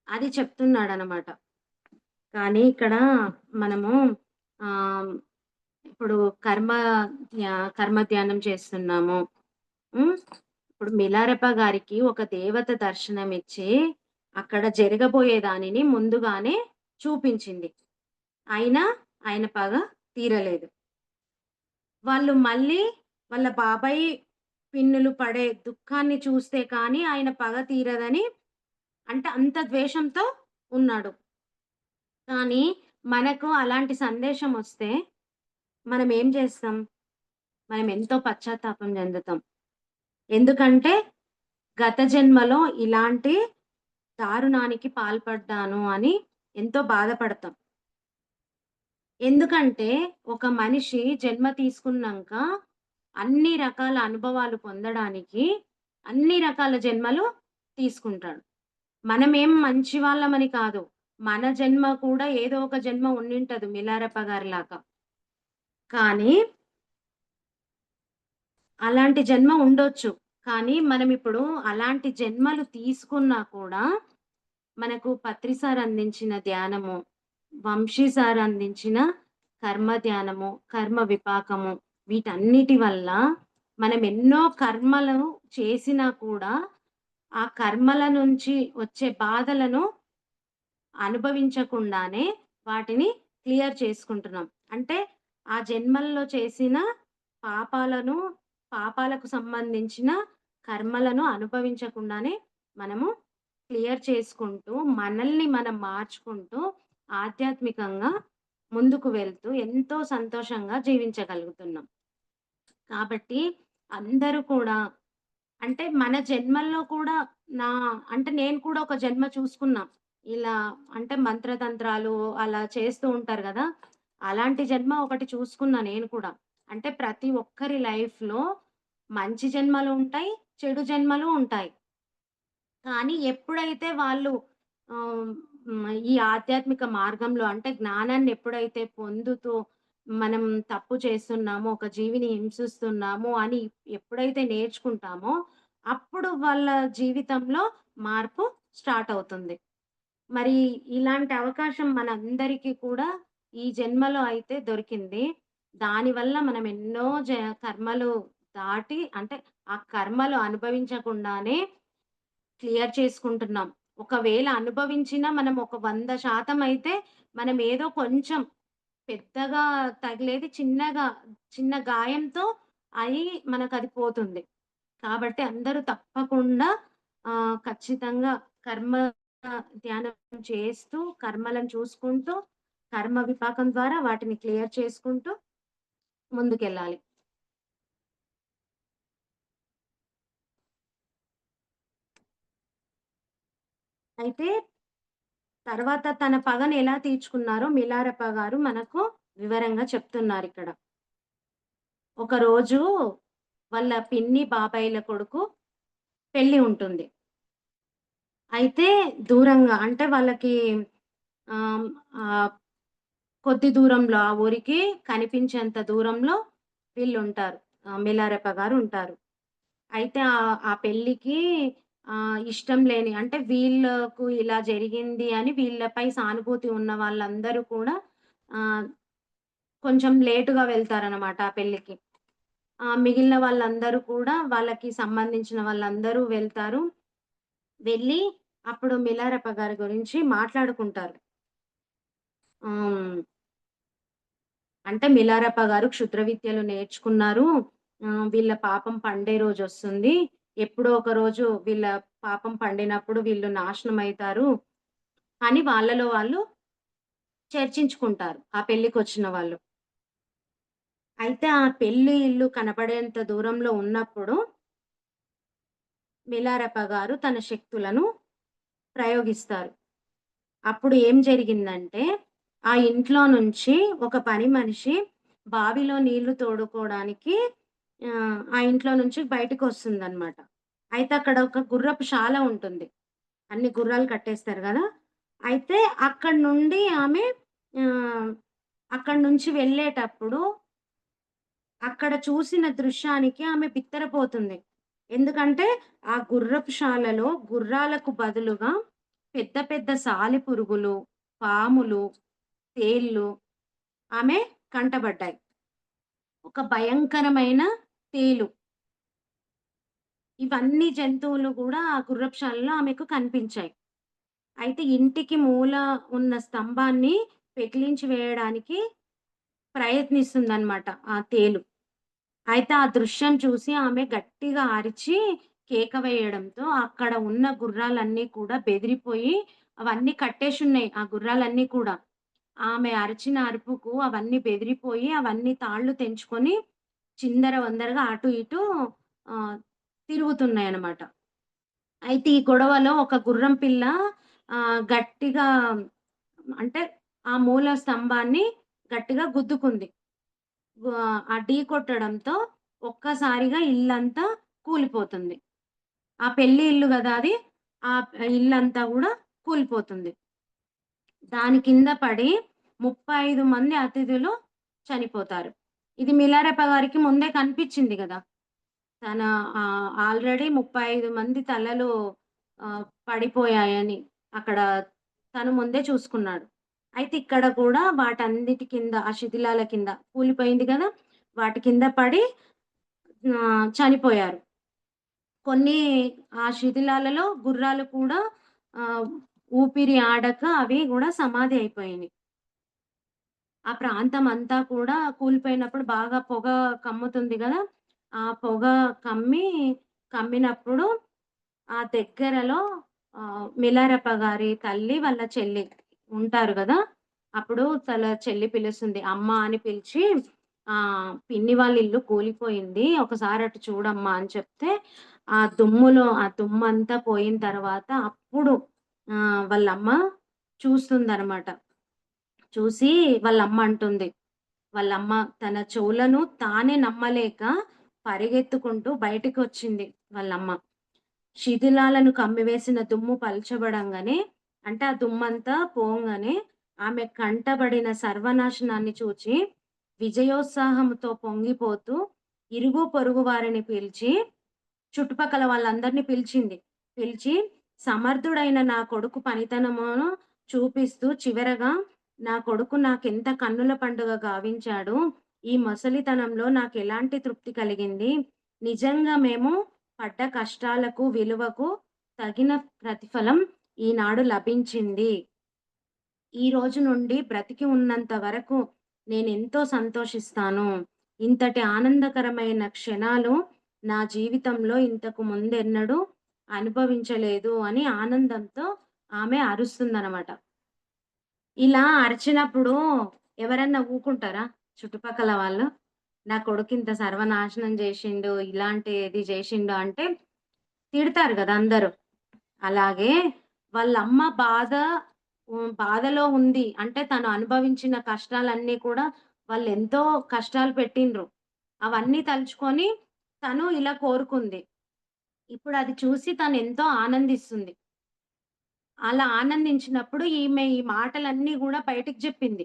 అది చెప్తున్నాడనమాట. కానీ ఇక్కడ మనము ఆహ్, ఇప్పుడు కర్మ ధ్యానం చేస్తున్నాము. హ్మ్. ఇప్పుడు మిలారెప్ప గారికి ఒక దేవత దర్శనమిచ్చి, అక్కడ జరగబోయే దానిని ముందుగానే చూపించింది. అయినా ఆయన పగ తీరలేదు. వాళ్ళు మళ్ళీ వాళ్ళ బాబాయి, పిన్నులు పడే దుఃఖాన్ని చూస్తే కానీ ఆయన పగ తీరదని అంటే అంత ద్వేషంతో ఉన్నాడు. కానీ మనకు అలాంటి సందేశమొస్తే మనం ఏం చేస్తాం? మనం ఎంతో పశ్చాత్తాపం చెందుతాం. ఎందుకంటే గత జన్మలో ఇలాంటి దారుణానికి పాల్పడ్డాను అని ఎంతో బాధపడతాం. ఎందుకంటే ఒక మనిషి జన్మ తీసుకున్నంక అన్ని రకాల అనుభవాలు పొందడానికి అన్ని రకాల జన్మలు తీసుకుంటాడు. మనమేం మంచి వాళ్ళమని కాదు. మన జన్మ కూడా ఏదో ఒక జన్మ ఉండింటది మిలారెప్ప గారిలాగా. కానీ అలాంటి జన్మ ఉండొచ్చు. కానీ మనమిప్పుడు అలాంటి జన్మలు తీసుకున్నా కూడా మనకు పత్రి సార్ అందించిన ధ్యానము, వంశీ సార్ అందించిన కర్మ ధ్యానము, కర్మ విపాకము వీటన్నిటి వల్ల మనం ఎన్నో కర్మలు చేసినా కూడా, ఆ కర్మల నుంచి వచ్చే బాధలను అనుభవించకుండానే వాటిని క్లియర్ చేసుకుంటున్నాం. అంటే ఆ జన్మల్లో చేసిన పాపాలను, పాపాలకు సంబంధించిన కర్మలను అనుభవించకుండానే మనము క్లియర్ చేసుకుంటూ, మనల్ని మనం మార్చుకుంటూ, ఆధ్యాత్మికంగా ముందుకు వెళ్తూ ఎంతో సంతోషంగా జీవించగలుగుతున్నాం. కాబట్టి అందరూ కూడా అంటే మన జన్మల్లో కూడా నా అంటే నేను కూడా ఒక జన్మ చూసుకున్నా. ఇలా అంటే మంత్రతంత్రాలు అలా చేస్తూ ఉంటారు గదా! అలాంటి జన్మ ఒకటి చూసుకున్నా నేను కూడా. అంటే ప్రతి ఒక్కరి లైఫ్‌లో మంచి జన్మలు ఉంటాయి, చెడు జన్మలు ఉంటాయి. కానీ ఎప్పుడైతే వాళ్ళు ఆహ్, ఈ ఆధ్యాత్మిక మార్గంలో అంటే జ్ఞానాన్ని ఎప్పుడైతే పొందుతూ మనం తప్పు చేస్తున్నామో, ఒక జీవిని హింసిస్తున్నాము అని ఎప్పుడైతే నేర్చుకుంటామో, అప్పుడు వాళ్ళ జీవితంలో మార్పు స్టార్ట్ అవుతుంది. మరి ఇలాంటి అవకాశం మనందరికీ కూడా ఈ జన్మలో అయితే దొరికింది. దానివల్ల మనం ఎన్నో కర్మలు దాటి అంటే ఆ కర్మలు అనుభవించకుండానే క్లియర్ చేసుకుంటున్నాం. ఒకవేళ అనుభవించినా మనం ఒక 100% అయితే మనం ఏదో కొంచెం పెద్దగా తగిలేది చిన్న గాయంతో అయి మనకది పోతుంది. కాబట్టి అందరూ తప్పకుండా ఖచ్చితంగా కర్మ ధ్యానం చేస్తూ, కర్మలను చూసుకుంటూ, కర్మ విపాకం ద్వారా వాటిని క్లియర్ చేసుకుంటూ ముందుకెళ్ళాలి. అయితే తర్వాత తన పగని ఎలా తీర్చుకున్నారో మిలారెప్ప గారు మనకు వివరంగా చెప్తున్నారిక్కడ. ఒకరోజు వాళ్ళ పిన్ని, బాబాయిల కొడుకు పెళ్లి ఉంటుంది. అయితే దూరంగా అంటే వాళ్ళకి ఆహ్, ఆహ్, కొద్ది దూరంలో ఆ ఊరికి కనిపించేంత దూరంలో వీళ్ళుంటారు. మిలారెప్ప గారుంటారు. అయితే ఆ పెళ్ళికి ఇష్టం లేని అంటే వీళ్ళకు ఇలా జరిగింది అని వీళ్ళపై సానుభూతి ఉన్న వాళ్ళందరూ కూడా ఆహ్, కొంచెం లేట్‌గా వెళ్తారనమాట ఆ పెళ్ళికి. మిగిలిన వాళ్ళందరూ కూడా వాళ్ళకి సంబంధించిన వాళ్ళందరూ వెళ్తారు. వెళ్ళి అప్పుడు మిలారెప్ప గారి గురించి మాట్లాడుకుంటారు. హ్మ్. అంటే మిలారెప్ప గారు క్షుద్ర విద్యలు నేర్చుకున్నారు. వీళ్ళ పాపం పండే రోజొస్తుంది. ఎప్పుడో ఒక రోజు వీళ్ళ పాపం పండినప్పుడు వీళ్ళు నాశనమైతారు అని వాళ్ళలో వాళ్ళు చర్చించుకుంటారు. ఆ పెళ్ళికొచ్చిన వాళ్ళు. అయితే ఆ పెళ్లి ఇల్లు కనపడేంత దూరంలో ఉన్నప్పుడు మిలారెప్ప గారు తన శక్తులను ప్రయోగిస్తారు. అప్పుడు ఏం జరిగిందంటే, ఆ ఇంట్లో నుంచి ఒక పని మనిషి బావిలో నీళ్లు తోడుకోవడానికి ఆ ఇంట్లో నుంచి బయటికొస్తుందనమాట. అయితే అక్కడ ఒక గుర్రపు శాల ఉంటుంది. అన్ని గుర్రాలు కట్టేస్తారు గదా! అయితే అక్కడి నుండి ఆమె ఆహ్, అక్కడి నుంచి వెళ్ళేటప్పుడు అక్కడ చూసిన దృశ్యానికి ఆమె బిత్తరపోతుంది. ఎందుకంటే, ఆ గుర్రపు శాలలో గుర్రాలకు బదులుగా పెద్ద పెద్ద సాలెపురుగులు, పాములు, తేళ్ళు ఆమె కంటబడ్డాయి. ఒక భయంకరమైన తేలు. ఇవన్నీ జంతువులు గూడా ఆ గుర్రపు శాలలో ఆమెకు కనిపించాయి. అయితే ఇంటికి మూల ఉన్న స్తంభాన్ని పెకిలించి వేయడానికి ప్రయత్నిస్తుందనమాట ఆ తేలు. అయితే ఆ దృశ్యం చూసి ఆమె గట్టిగా అరిచి కేక వేయడంతో అక్కడ ఉన్న గుర్రాలన్నీ కూడా బెదిరిపోయి అవన్నీ కట్టేసున్నాయి ఆ గుర్రాలన్నీ కూడా. ఆమె అరిచిన అరుపుకు అవన్నీ బెదిరిపోయి అవన్నీ తాళ్ళు తెంచుకొని చిందరవందరగా అటు ఇటు ఆహ్, తిరుగుతున్నాయన్నమాట. అయితే ఈ గొడవలో ఒక గుర్రం పిల్ల గట్టిగా అంటే ఆ మూల స్తంభాన్ని గట్టిగా గుద్దుకుంది. ఆ ఢీ కొట్టడంతో ఒక్కసారిగా ఇల్లంతా కూలిపోతుంది. ఆ పెళ్లి ఇల్లు గదా అది. ఆ ఇల్లంతా గూడా కూలిపోతుంది. దాని కింద పడి 35 మంది అతిథులు చనిపోతారు. ఇది మిలారెప్ప గారికి ముందే కనిపిచ్చింది గదా! తన ఆల్రెడీ 35 మంది తలలు పడిపోయాయని అక్కడ తను ముందే చూసుకున్నాడు. అయితే ఇక్కడ కూడా వాటన్నిటి కింద ఆ శిథిలాల కింద కూలిపోయింది గదా! వాటి కింద పడి చనిపోయారు. కొన్ని ఆ శిథిలాలలో గుర్రాలు కూడా ఆహ్, ఊపిరి ఆడక అవి గూడా సమాధి అయిపోయినాయి. ఆ ప్రాంతం అంతా కూడా కూలిపోయినప్పుడు బాగా పొగ కమ్ముతుంది గదా! ఆ పొగ కమ్మి కమ్మినప్పుడు ఆ దగ్గరలో మిలారెప్ప గారి తల్లి, వాళ్ళ చెల్లి ఉంటారు గదా! అప్పుడు తన చెల్లి పిలుస్తుంది. అమ్మ అని పిలిచి పిన్ని వాళ్ళ ఇల్లు కూలిపోయింది. ఒకసారి అటు చూడమ్మా అని చెప్తే, ఆ దుమ్మంతా పోయిన తర్వాత అప్పుడు వాళ్ళమ్మ చూస్తుందనమాట. చూసి వాళ్ళమ్మ అంటుంది. వాళ్ళమ్మ తన చెవులను తానే నమ్మలేక పరిగెత్తుకుంటూ బయటికొచ్చింది వాళ్ళమ్మ. శిథిలాలను కమ్మివేసిన దుమ్ము పల్చబడంగానే అంటే ఆ దుమ్మంతా పోంగానే ఆమె కంటబడిన సర్వనాశనాన్ని చూచి విజయోత్సాహంతో పొంగిపోతూ ఇరుగు పొరుగు వారిని పిలిచి చుట్టుపక్కల వాళ్ళందరిని పిలిచింది. పిలిచి సమర్థుడైన నా కొడుకు పనితనమును చూపిస్తూ చివరగా నా కొడుకు నాకెంత కన్నుల పండుగ గావించాడు. ఈ మొసలితనంలో నాకెలాంటి తృప్తి కలిగింది. నిజంగా మేము పడ్డ కష్టాలకు, విలువకు తగిన ప్రతిఫలం ఈనాడు లభించింది. ఈ రోజు నుండి బ్రతికి ఉన్నంత వరకు నేనెంతో సంతోషిస్తాను. ఇంతటి ఆనందకరమైన క్షణాలు నా జీవితంలో ఇంతకు ముందెన్నడూ అనుభవించలేదు అని ఆనందంతో ఆమె అరుస్తుందనమాట. ఇలా అరిచినప్పుడు ఎవరన్నా ఊకుంటారా? చుట్టుపక్కల వాళ్ళు? నా కొడుకింత సర్వనాశనం జేషిండు, ఇలాంటిది జేషిండు అంటే తిడతారు గదా! అందరూ. అలాగే వాళ్ళమ్మ బాధలో ఉంది. అంటే తను అనుభవించిన కష్టాలన్నీ కూడా వాళ్ళెంతో కష్టాలు పెట్టిండ్రు. అవన్నీ తలుచుకొని తను ఇలా కోరుకుంది. ఇప్పుడది చూసి తనెంతో ఆనందిస్తుంది. అలా ఆనందించినప్పుడు ఈమె ఈ మాటలన్నీ గూడా బయటికి జెప్పింది.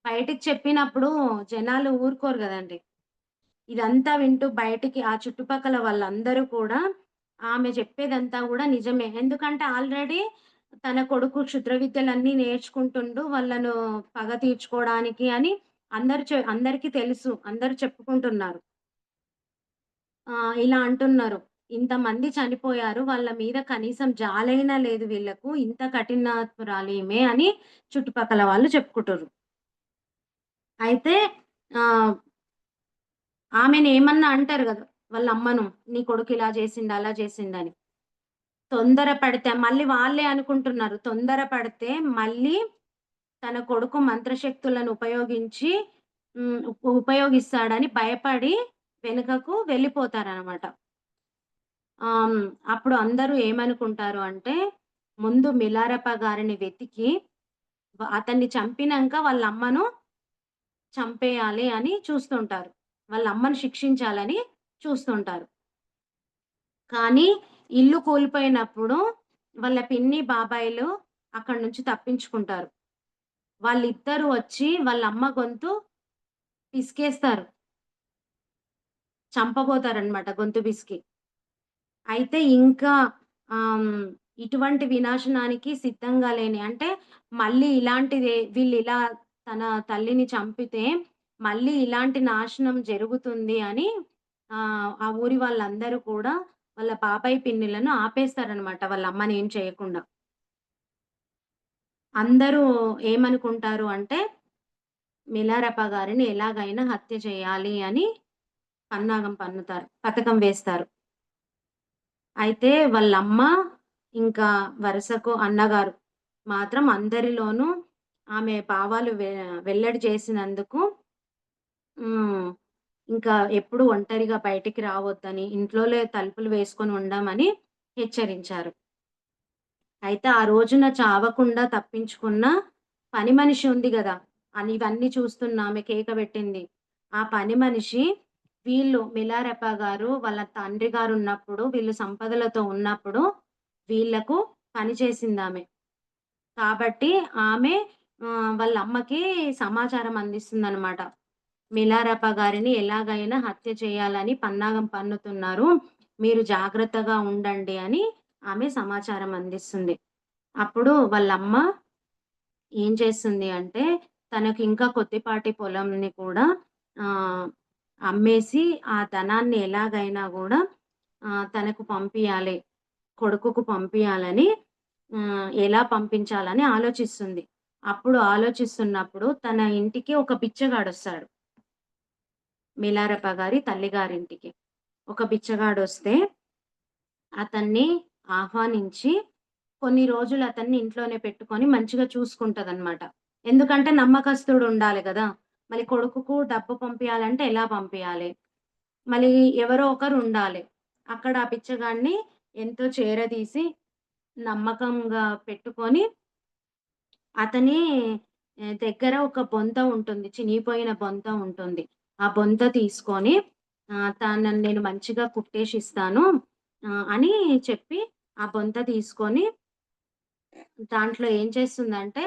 బయటికి చెప్పినప్పుడు జనాలు ఊరుకోరు గదండీ! ఇదంతా వింటూ బయటికి ఆ చుట్టుపక్కల వాళ్ళందరూ కూడా ఆమె చెప్పేదంతా గూడా నిజమే. ఎందుకంటే ఆల్రెడీ తన కొడుకు క్షుద్ర విద్యలన్నీ నేర్చుకుంటుండు. వాళ్ళను పగ తీర్చుకోవడానికి అని అందరికీ తెలుసు. అందరూ చెప్పుకుంటున్నారు. ఇలా అంటున్నారు. ఇంతమంది చనిపోయారు. వాళ్ళ మీద కనీసం జాలైనా లేదు వీళ్ళకు. ఇంత కఠినాత్మురాలు ఈమె అని చుట్టుపక్కల వాళ్ళు చెప్పుకుంటుర్రు. అయితే ఆహ్, ఆమెనేమన్నా అంటారు గదా! వాళ్ళ అమ్మను. నీ కొడుకు ఇలా జేసిండు, అలా జేసిండని. తొందర పడితే మళ్ళీ వాళ్ళే అనుకుంటున్నారు. తొందర పడితే మళ్ళీ తన కొడుకు మంత్రశక్తులను ఉపయోగించి ఉపయోగిస్తాడని భయపడి వెనుకకు వెళ్ళిపోతారనమాట. ఆహ్, అప్పుడు అందరూ ఏమనుకుంటారు అంటే, ముందు మిలారెప గారిని వెతికి అతన్ని చంపినంక వాళ్ళ అమ్మను చంపేయాలి అని చూస్తుంటారు. వాళ్ళ అమ్మను శిక్షించాలని చూస్తుంటారు. కానీ ఇల్లు కూలిపోయినప్పుడు వాళ్ళ పిన్ని, బాబాయిలు అక్కడి నుంచి తప్పించుకుంటారు. వాళ్ళిద్దరూ వచ్చి వాళ్ళ అమ్మ గొంతు పిసికేస్తారు. చంపబోతారనమాట గొంతు పిసికి. అయితే ఇంకా ఆహ్, హ్మ్, ఇటువంటి వినాశనానికి సిద్ధంగా లేని అంటే మళ్ళీ ఇలాంటిదే వీళ్ళిలా తన తల్లిని చంపితే మళ్ళీ ఇలాంటి నాశనం జరుగుతుంది అని ఆ ఊరి వాళ్ళందరూ కూడా వాళ్ళ బాబాయ్, పిన్నిలను ఆపేస్తారనమాట వాళ్ళ అమ్మని ఏం చేయకుండా. అందరూ ఏమనుకుంటారు అంటే మిలారెప గారిని ఎలాగైనా హత్య చేయాలి అని పన్నాగం పన్నుతారు. పథకం వేస్తారు. అయితే వాళ్ళమ్మ, ఇంకా వరుసకు అన్నగారు మాత్రం అందరిలోనూ ఆమె భావాలు వెల్లడి చేసినందుకు హ్మ్. ఇంకా ఎప్పుడు ఒంటరిగా బయటికి రావద్దని, ఇంట్లోలే తలుపులు వేసుకొని ఉండమని హెచ్చరించారు. అయితే ఆ రోజున చావకుండా తప్పించుకున్న పని మనిషి ఉంది గదా! ఇవన్నీ చూస్తున్న ఆమె కేక పెట్టింది. ఆ పని మనిషి వీళ్ళు మిలారెప గారు వాళ్ళ తండ్రి గారున్నప్పుడు, వీళ్ళు సంపదలతో ఉన్నప్పుడు వీళ్ళకు పని చేసిందామె. కాబట్టి ఆమె వాళ్ళ అమ్మకి సమాచారం అందిస్తుందనమాట. మిలారెప గారిని ఎలాగైనా హత్య చేయాలని పన్నాగం పన్నుతున్నారు. మీరు జాగ్రత్తగా ఉండండి అని ఆమె సమాచారం అందిస్తుంది. అప్పుడు వాళ్ళమ్మ ఏం చేస్తుంది అంటే, తనకింకా కొద్దిపాటి పొలంని కూడా ఆహ్, అమ్మేసి, ఆ ధనాన్ని ఎలాగైనా గూడా తనకు పంపియాలి. కొడుకుకు పంపియాలని ఎలా పంపించాలని ఆలోచిస్తుంది. అప్పుడు ఆలోచిస్తున్నప్పుడు తన ఇంటికి ఒక బిచ్చగాడొస్తాడు. మిలారెప గారి తల్లిగారింటికి. ఒక బిచ్చగాడొస్తే అతన్ని ఆహ్వానించి కొన్ని రోజులు అతన్ని ఇంట్లోనే పెట్టుకొని మంచిగా చూసుకుంటదనమాట. ఎందుకంటే నమ్మకస్తుడుండాలి గదా! మళ్ళీ కొడుకుకు డబ్బు పంపియాలంటే ఎలా పంపియాలి? మళ్ళీ ఎవరో ఒకరుండాలి. అక్కడ ఆ బిచ్చగాడిని ఎంతో చేరదీసి నమ్మకంగా పెట్టుకొని అతని దగ్గర ఒక బొంత ఉంటుంది. చినిగిపోయిన బొంత ఉంటుంది. ఆ బొంత తీసుకొని తనని నేను మంచిగా కుట్టేసిస్తాను అని చెప్పి ఆ బొంత తీసుకొని దాంట్లో ఏం చేస్తుందంటే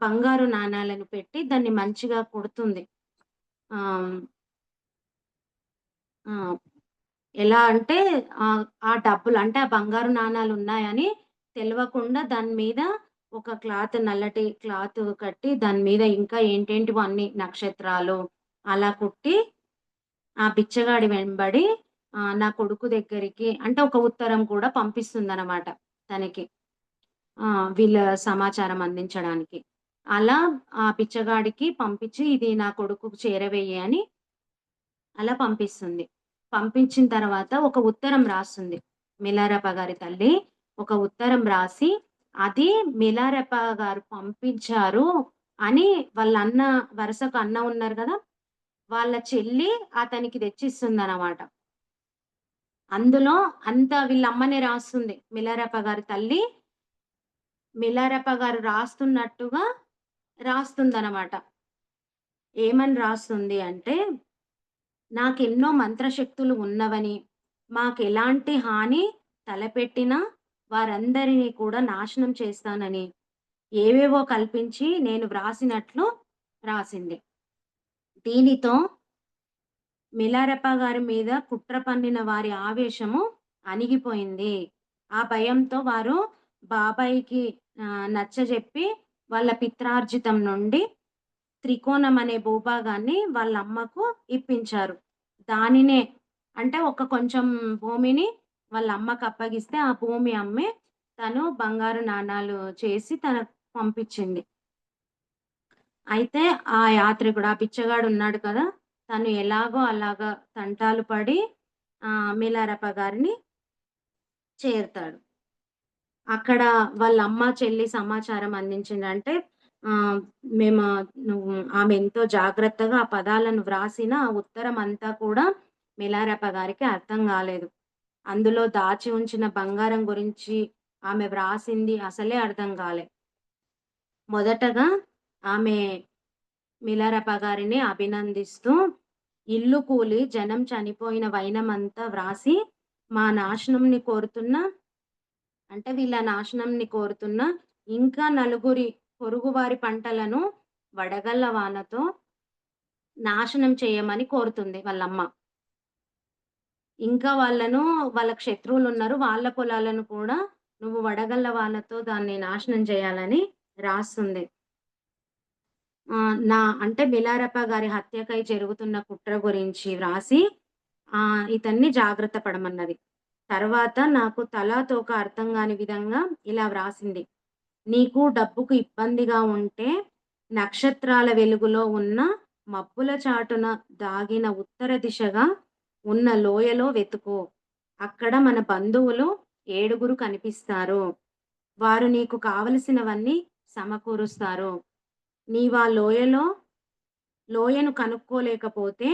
బంగారు నాణాలను పెట్టి దాన్ని మంచిగా కుడుతుంది. ఆహ్, ఆ! ఎలా అంటే ఆ డబ్బులు అంటే ఆ బంగారు నాణాలున్నాయని తెలవకుండా దాని మీద ఒక నల్లటి క్లాత్ కట్టి దాని మీద ఇంకా ఏంటేంటివో అన్ని నక్షత్రాలు అలా కుట్టి ఆ బిచ్చగాడి వెంబడి నా కొడుకు దగ్గరికి అంటే ఒక ఉత్తరం కూడా పంపిస్తుందనమాట తనకి. వీళ్ళ సమాచారం అందించడానికి. అలా ఆ బిచ్చగాడికి పంపించి ఇది నా కొడుకుకు చేరవేయి అని అలా పంపిస్తుంది. పంపించిన తర్వాత ఒక ఉత్తరం రాస్తుంది. మిలారెప గారి తల్లి ఒక ఉత్తరం రాసి, అది మిలారెప గారు పంపించారు అని వాళ్ళ అన్న వరుసకు అన్న ఉన్నారు గదా! వాళ్ళ చెల్లి అతనికి తెచ్చిస్తుందనమాట. అందులో అంతా వీళ్ళ అమ్మనే రాస్తుంది. మిలారెప గారి తల్లి మిలారెప గారు రాస్తున్నట్టుగా రాస్తుందనమాట. ఏమని రాస్తుంది అంటే నాకెన్నో మంత్రశక్తులు ఉన్నవని, మాకెలాంటి హాని తలపెట్టినా వారందరిని కూడా నాశనం చేస్తానని, ఏవేవో కల్పించి నేను వ్రాసినట్లు రాసింది. దీనితో మిలారెప్ప గారి మీద కుట్ర పన్నిన వారి ఆవేశము అణిగిపోయింది. ఆ భయంతో వారు బాబాయికి నచ్చజెప్పి వాళ్ళ పిత్రార్జితం నుండి త్రికోణం అనే భూభాగాన్ని వాళ్ళమ్మకు ఇప్పించారు. దానినే అంటే ఒక కొంచెం భూమిని వాళ్ళ అమ్మకప్పగిస్తే, ఆ భూమి అమ్మి తను బంగారు నాణాలు చేసి తనకు పంపించింది. అయితే ఆ యాత్రికుడు, ఆ బిచ్చగాడున్నాడు కదా! తను ఎలాగో అలాగా తంటాలు పడి మిలారప్ప గారిని చేరుతాడు. అక్కడ వాళ్ళమ్మ, చెల్లి సమాచారం అందించిందంటే ఆహ్, మేము నువ్వు ఆమె ఎంతో జాగ్రత్తగా ఆ పదాలను వ్రాసిన ఆ ఉత్తరం అంతా కూడా మిలారప్ప గారికి అర్థం గాలేదు. అందులో దాచి ఉంచిన బంగారం గురించి ఆమె వ్రాసింది అసలే అర్థం గాలే. మొదటగా ఆమె మిలారప్ప గారిని అభినందిస్తూ, ఇల్లు కూలి జనం చనిపోయిన వైనమంతా వ్రాసి, మా నాశనంని కోరుతున్న అంటే వీళ్ళ నాశనంని కోరుతున్న ఇంకా నలుగురి పొరుగువారి పంటలను వడగళ్ళ వానతో నాశనం చేయమని కోరుతుంది వాళ్ళమ్మ. ఇంకా వాళ్ళకి శత్రువులున్నారు. వాళ్ళ పొలాలను కూడా నువ్వు వడగళ్ళ వానతో దాన్ని నాశనం చేయాలని రాస్తుంది. అంటే మిలారప్ప గారి హత్యకై జరుగుతున్న కుట్ర గురించి వ్రాసి ఇతన్ని జాగ్రత్త పడమన్నది. తర్వాత నాకు తలా తోక అర్థం గాని విధంగా ఇలా వ్రాసింది. నీకు డబ్బుకు ఇబ్బందిగా ఉంటే నక్షత్రాల వెలుగులో ఉన్న మబ్బుల చాటున దాగిన ఉత్తర దిశగా ఉన్న లోయలో వెతుకు. అక్కడ మన బంధువులు 7 కనిపిస్తారు. వారు నీకు కావలసినవన్నీ సమకూరుస్తారు. నీవా లోయను కనుక్కోలేకపోతే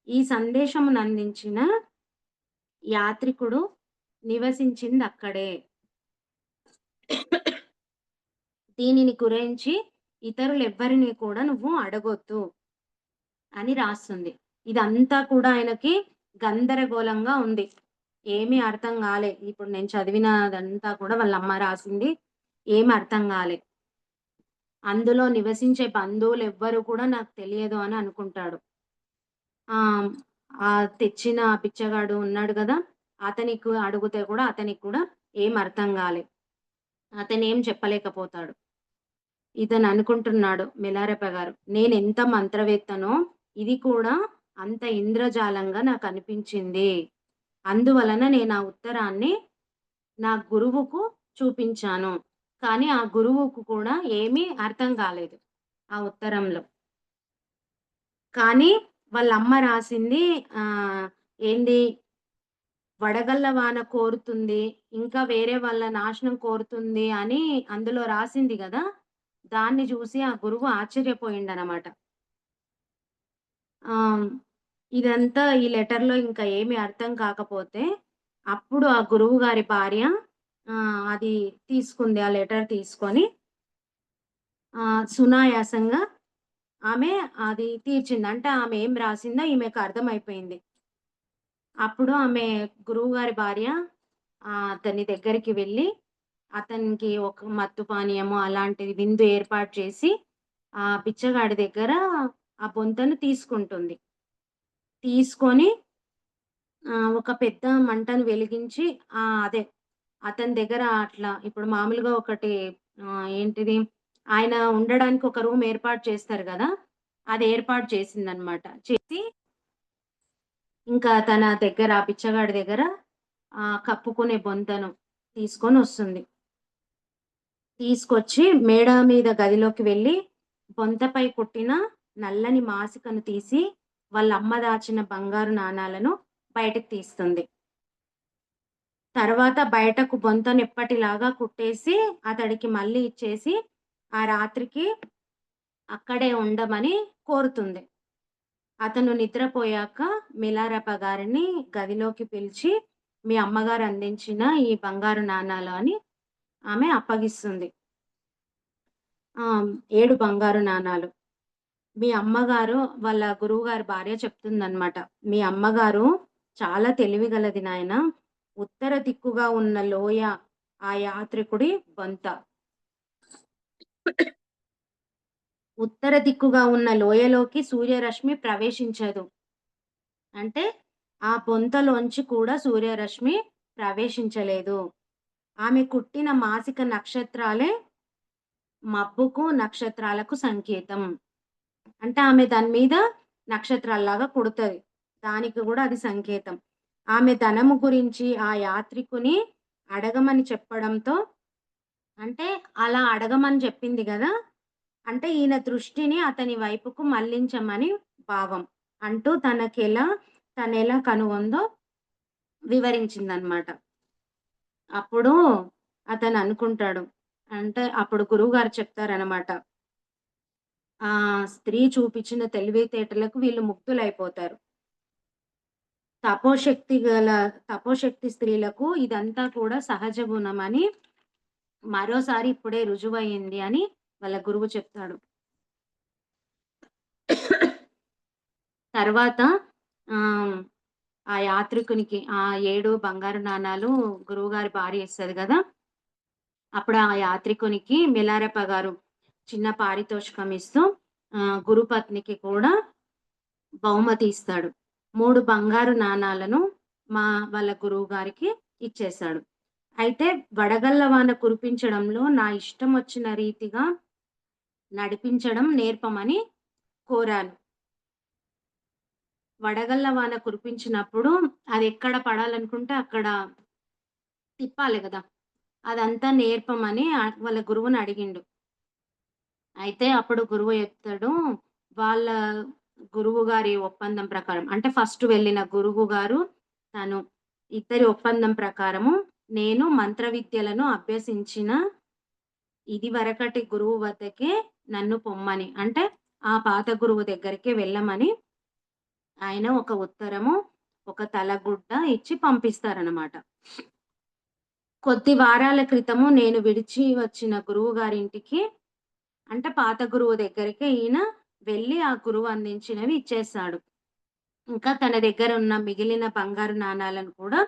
ఈ సందేశమునందించిన యాత్రికుడు నివసించిందక్కడే. దీనిని గురించి ఇతరులెవ్వరిని కూడా నువ్వు అడగొద్దు అని రాస్తుంది. ఇదంతా కూడా ఆయనకి గందరగోళంగా ఉంది. ఏమీ అర్థం గాలే. ఇప్పుడు నేను చదివినదంతా కూడా వాళ్ళమ్మ రాసింది. ఏమి అర్థం గాలే. అందులో నివసించే బంధువులెవ్వరు కూడా నాకు తెలియదు అని అనుకుంటాడు. ఆహ్, తెచ్చిన బిచ్చగాడు ఉన్నాడు గదా! అతనికి అడుగుతే కూడా అతనికి కూడా ఏం అర్థం గాలే. అతనేం చెప్పలేకపోతాడు. ఇతననుకుంటున్నాడు మిలారెప గారు. నేనెంత మంత్రవేత్తనో ఇది కూడా అంత ఇంద్రజాలంగా నాకనిపించింది. అందువలన నేనా ఉత్తరాన్ని నా గురువుకు చూపించాను. కానీ ఆ గురువుకు కూడా ఏమీ అర్థం కాలేదు ఆ ఉత్తరంలో. కానీ వాళ్ళమ్మ రాసింది ఆహ్, ఏంది వడగళ్ళ వాన కోరుతుంది. ఇంకా వేరే వాళ్ళ నాశనం కోరుతుంది అని అందులో రాసింది గదా! దాన్ని జూసి ఆ గురువు ఆశ్చర్యపోయిండనమాట. ఆహ్, ఇదంతా ఈ లెటర్‌లో ఇంకా ఏమి అర్థం కాకపోతే, అప్పుడు ఆ గురువు గారి భార్య అది తీసుకుంది. ఆ లెటర్ తీసుకొని సునాయాసంగా ఆమె అది తీర్చింది. అంటే ఆమె ఏం రాసిందో ఈమెకు అర్థమైపోయింది. అప్పుడు ఆమె గురువుగారి భార్య అతని దగ్గరికి వెళ్లి, అతనికి ఒక మత్తు పానీయము అలాంటిది విందు ఏర్పాటు చేసి, ఆ బిచ్చగాడి దగ్గర ఆ బొంతను తీసుకుంటుంది. తీసుకొని ఒక పెద్ద మంటను వెలిగించి అదే అతని దగ్గర అట్లా ఇప్పుడు మామూలుగా ఒకటి ఏంటిది ఆయన ఉండడానికి ఒక రూమ్ ఏర్పాటు చేస్తారు గదా! అది ఏర్పాటు చేసిందనమాట. చేసి ఇంకా తన దగ్గర ఆ బిచ్చగాడి దగ్గర కప్పుకునే బొంతను తీసుకొనొస్తుంది. తీసుకొచ్చి మేడ మీద గదిలోకి వెళ్లి బొంతపై కుట్టిన నల్లని మాసికను తీసి వాళ్ళ అమ్మ దాచిన బంగారు నాణాలను బయటకు తీస్తుంది. తర్వాత బయటకు బొంతనెప్పటిలాగా కుట్టేసి అతడికి మళ్ళీ ఇచ్చేసి ఆ రాత్రికి అక్కడే ఉండమని కోరుతుంది. అతను నిద్రపోయాక మిలారప్ప గారిని గదిలోకి పిలిచి, "మీ అమ్మగారు అందించిన ఈ బంగారు నాణాలు" అని ఆమె అప్పగిస్తుంది. 7 బంగారు నాణాలు. మీ అమ్మగారు వాళ్ళ గురువుగారి భార్య చెప్తుందనమాట. "మీ అమ్మగారు చాలా తెలివిగలది నాయనా. ఉత్తర దిక్కుగా ఉన్న లోయ ఆ యాత్రికుడి బొంత. ఉత్తర దిక్కుగా ఉన్న లోయలోకి సూర్యరశ్మి ప్రవేశించదు." అంటే ఆ బొంతలోంచి కూడా సూర్యరశ్మి ప్రవేశించలేదు. ఆమె కుట్టిన మాసిక నక్షత్రాలే మబ్బుకు, నక్షత్రాలకు సంకేతం. అంటే ఆమె దాని మీద నక్షత్రాల్లాగా కుడతది. దానికి గూడా అది సంకేతం. ఆమె ధనము గురించి ఆ యాత్రికుని అడగమని చెప్పడంతో అంటే అలా అడగమని చెప్పింది గదా! అంటే ఈయన దృష్టిని అతని వైపుకు మళ్లించమని భావం. అంటూ తనెలా కనుగొందో వివరించిందనమాట. అప్పుడు అతననుకుంటాడు. అంటే అప్పుడు గురువుగారు చెప్తారనమాట. ఆ స్త్రీ చూపించిన తెలివితేటలకు వీళ్ళు ముగ్ధులైపోతారు. తపోశక్తి గల తపోశక్తి స్త్రీలకు ఇదంతా కూడా సహజ గుణమని మరోసారి ఇప్పుడే రుజువయింది అని వాళ్ళ గురువు చెప్తాడు. తర్వాత ఆహ్, ఆ యాత్రికునికి ఆ 7 బంగారు నాణాలు గురువుగారి భార్య ఇస్తది గదా! అప్పుడు ఆ యాత్రికునికి మిలారెప్ప గారు చిన్న పారితోషికం ఇస్తూ గురుపత్నికి కూడా బహుమతి ఇస్తాడు. 3 బంగారు నాణాలను వాళ్ళ గురువుగారికి ఇచ్చేశాడు. అయితే వడగళ్ళ వాన కురిపించడంలో నా ఇష్టమొచ్చిన రీతిగా నడిపించడం నేర్పమని కోరాను. వడగళ్ళ వాన కురిపించినప్పుడు అదెక్కడ పడాలనుకుంటే అక్కడ తిప్పాలి గదా! అదంతా నేర్పమని వాళ్ళ గురువుని అడిగిండు. అయితే అప్పుడు గురువు చెప్తాడు, వాళ్ళ గురువు గారి ఒప్పందం ప్రకారం అంటే ఫస్ట్ వెళ్ళిన గురువు గారు, తను ఇద్దరి ఒప్పందం ప్రకారము నేను మంత్ర విద్యలను అభ్యసించిన ఇదివరకటి గురువు వద్దకే నన్ను పొమ్మని అంటే ఆ పాత గురువు దగ్గరికే వెళ్ళమని ఆయన ఒక ఉత్తరము, ఒక తలగుడ్డ ఇచ్చి పంపిస్తారనమాట. కొద్ది వారాల క్రితము నేను విడిచి వచ్చిన గురువుగారింటికి అంటే పాత గురువు దగ్గరికి ఈయన వెళ్లి ఆ గురువు అందించినవి ఇచ్చేసాడు. ఇంకా తన దగ్గర ఉన్న మిగిలిన బంగారు నాణాలను కూడా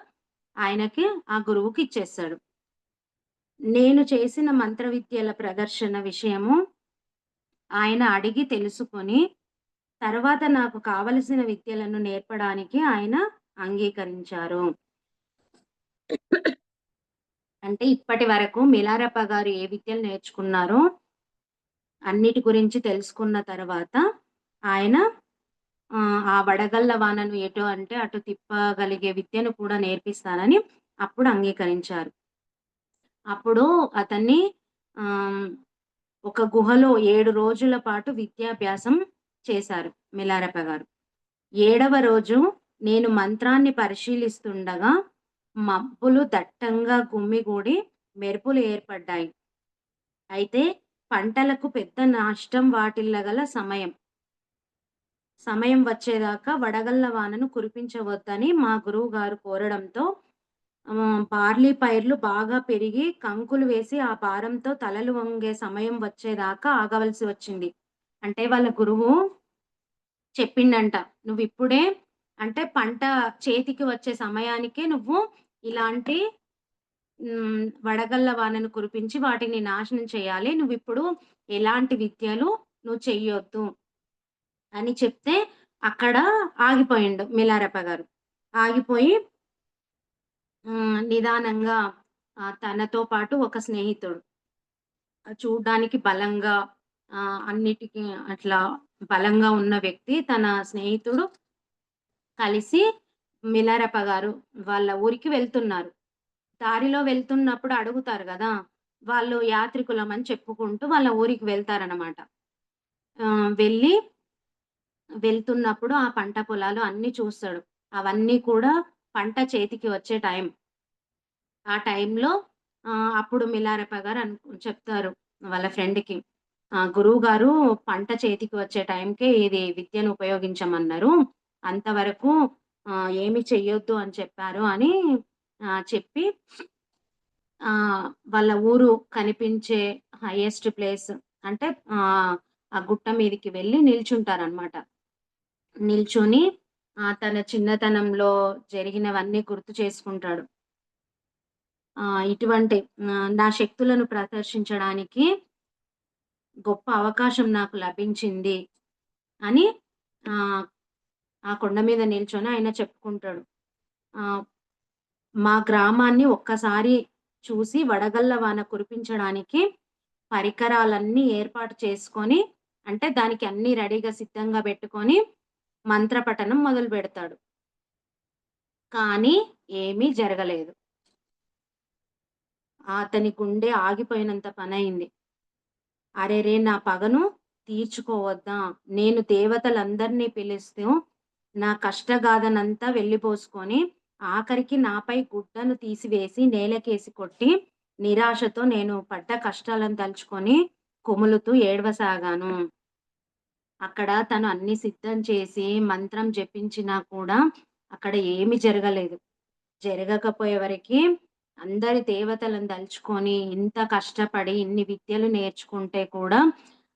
ఆయనకి ఆ గురువుకి ఇచ్చేసాడు. నేను చేసిన మంత్ర విద్యల ప్రదర్శన విషయము ఆయన అడిగి తెలుసుకొని, తర్వాత నాకు కావలసిన విద్యలను నేర్పడానికి ఆయన అంగీకరించారు. అంటే ఇప్పటి వరకు మిలారప్ప గారు ఏ విద్యలు నేర్చుకున్నారో అన్నిటి గురించి తెలుసుకున్న తర్వాత ఆయన ఆ వడగళ్ళ వానను ఎటు అంటే అటు తిప్పగలిగే విద్యను కూడా నేర్పిస్తానని అప్పుడు అంగీకరించారు. అప్పుడు అతన్ని ఆహ్, ఒక గుహలో 7 రోజుల పాటు విద్యాభ్యాసం చేశారు మిలారప్ప గారు. ఏడవ రోజు నేను మంత్రాన్ని పరిశీలిస్తుండగా మబ్బులు దట్టంగా గుమ్మిగూడి మెరుపులు ఏర్పడ్డాయి. అయితే పంటలకు పెద్ద నష్టం వాటిల్లగల సమయం. సమయం వచ్చేదాకా వడగళ్ళ వానను కురిపించవద్దని మా గురువుగారు కోరడంతో బార్లీ పైర్లు బాగా పెరిగి కంకులు వేసి ఆ భారంతో తలలు వంగే సమయం వచ్చేదాకా ఆగవలసి వచ్చింది. అంటే వాళ్ళ గురువు చెప్పిండంట. "నువ్విప్పుడే అంటే పంట చేతికి వచ్చే సమయానికే నువ్వు ఇలాంటి వడగళ్ళ వానను కురిపించి వాటిని నాశనం చేయాలి. నువ్విప్పుడు ఎలాంటి విద్యలు నువ్వు చెయ్యొద్దు" అని చెప్తే అక్కడ ఆగిపోయిండు మిలారెప్ప గారు. ఆగిపోయి నిదానంగా తనతో పాటు ఒక స్నేహితుడు చూడ్డానికి బలంగా అన్నిటికి అట్లా బలంగా ఉన్న వ్యక్తి తన స్నేహితుడు కలిసి మిలారెప్ప గారు వాళ్ళ ఊరికి వెళ్తున్నారు. దారిలో వెళ్తున్నప్పుడు అడుగుతారు గదా! వాళ్ళు యాత్రికులమని చెప్పుకుంటూ వాళ్ళ ఊరికి వెళ్తారనమాట. వెళ్ళి వెళ్తున్నప్పుడు ఆ పంట పొలాలు అన్నీ చూస్తాడు. అవన్నీ కూడా పంట చేతికి వచ్చే టైం. ఆ టైంలో అప్పుడు మిలారెప్ప గారు చెప్తారు వాళ్ళ ఫ్రెండ్‌కి. గురువుగారు పంట చేతికి వచ్చే టైంకే ఇది విద్యను ఉపయోగించమన్నారు. అంతవరకు ఏమి చెయ్యొద్దు అని చెప్పారు అని చెప్పి వాళ్ళ ఊరు కనిపించే హైయెస్ట్ ప్లేస్ అంటే ఆ గుట్ట మీదకి వెళ్లి నిల్చుంటారనమాట. నిల్చొని తన చిన్నతనంలో జరిగినవన్నీ గుర్తు చేసుకుంటాడు. ఇటువంటి నా శక్తులను ప్రదర్శించడానికి గొప్ప అవకాశం నాకు లభించింది అని ఆహ్, ఆ కొండ మీద నిల్చొని ఆయన చెప్పుకుంటాడు. ఆహ్, మా గ్రామాన్ని ఒక్కసారి చూసి వడగళ్ళ వాన కురిపించడానికి పరికరాలన్నీ ఏర్పాటు చేసుకొని అంటే దానికి అన్నీ రెడీగా సిద్ధంగా పెట్టుకొని మంత్రపఠనం మొదలుపెడతాడు. కానీ ఏమీ జరగలేదు. అతని గుండె ఆగిపోయినంత పనయింది. అరెరే! నా పగను తీర్చుకోవద్దా? నేను దేవతలందరిని పిలుస్తూ, నా కష్టగాథనంతా వెళ్ళిపోసుకొని, ఆఖరికి నాపై గుడ్డను తీసివేసి నేలకేసి కొట్టి, నిరాశతో నేను పడ్డ కష్టాలను తలుచుకొని కుములుతూ ఏడవసాగాను. అక్కడ తను అన్నీ సిద్ధం చేసి, మంత్రం జపించినా కూడా అక్కడ ఏమి జరగలేదు. జరగకపోయేవరకి అందరి దేవతలను దలుచుకొని, ఇంత కష్టపడి ఇన్ని విద్యలు నేర్చుకుంటే కూడా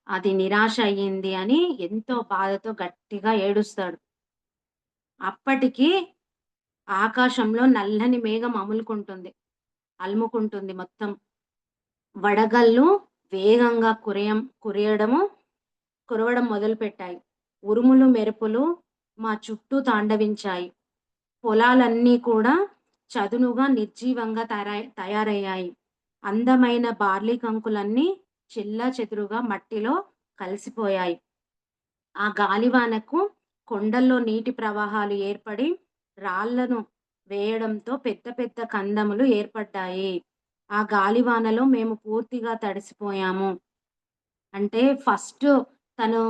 అది నిరాశ అయ్యింది అని ఎంతో బాధతో గట్టిగా ఏడుస్తాడు. అప్పటికి ఆకాశంలో నల్లని మేఘం అలుముకుంటుంది మొత్తం. వడగళ్ళు వేగంగా కురవడం మొదలుపెట్టాయి. ఉరుములు, మెరుపులు మా చుట్టూ తాండవించాయి. పొలాలన్నీ కూడా చదునుగా, నిర్జీవంగా తయారయ్యాయి. అందమైన బార్లీ కంకులన్నీ చెల్లాచెదురుగా మట్టిలో కలిసిపోయాయి. ఆ గాలివానకు కొండల్లో నీటి ప్రవాహాలు ఏర్పడి, రాళ్ళను వేయడంతో పెద్ద పెద్ద కందములు ఏర్పడ్డాయి. ఆ గాలివానలో మేము పూర్తిగా తడిసిపోయాము. అంటే ఫస్టు తను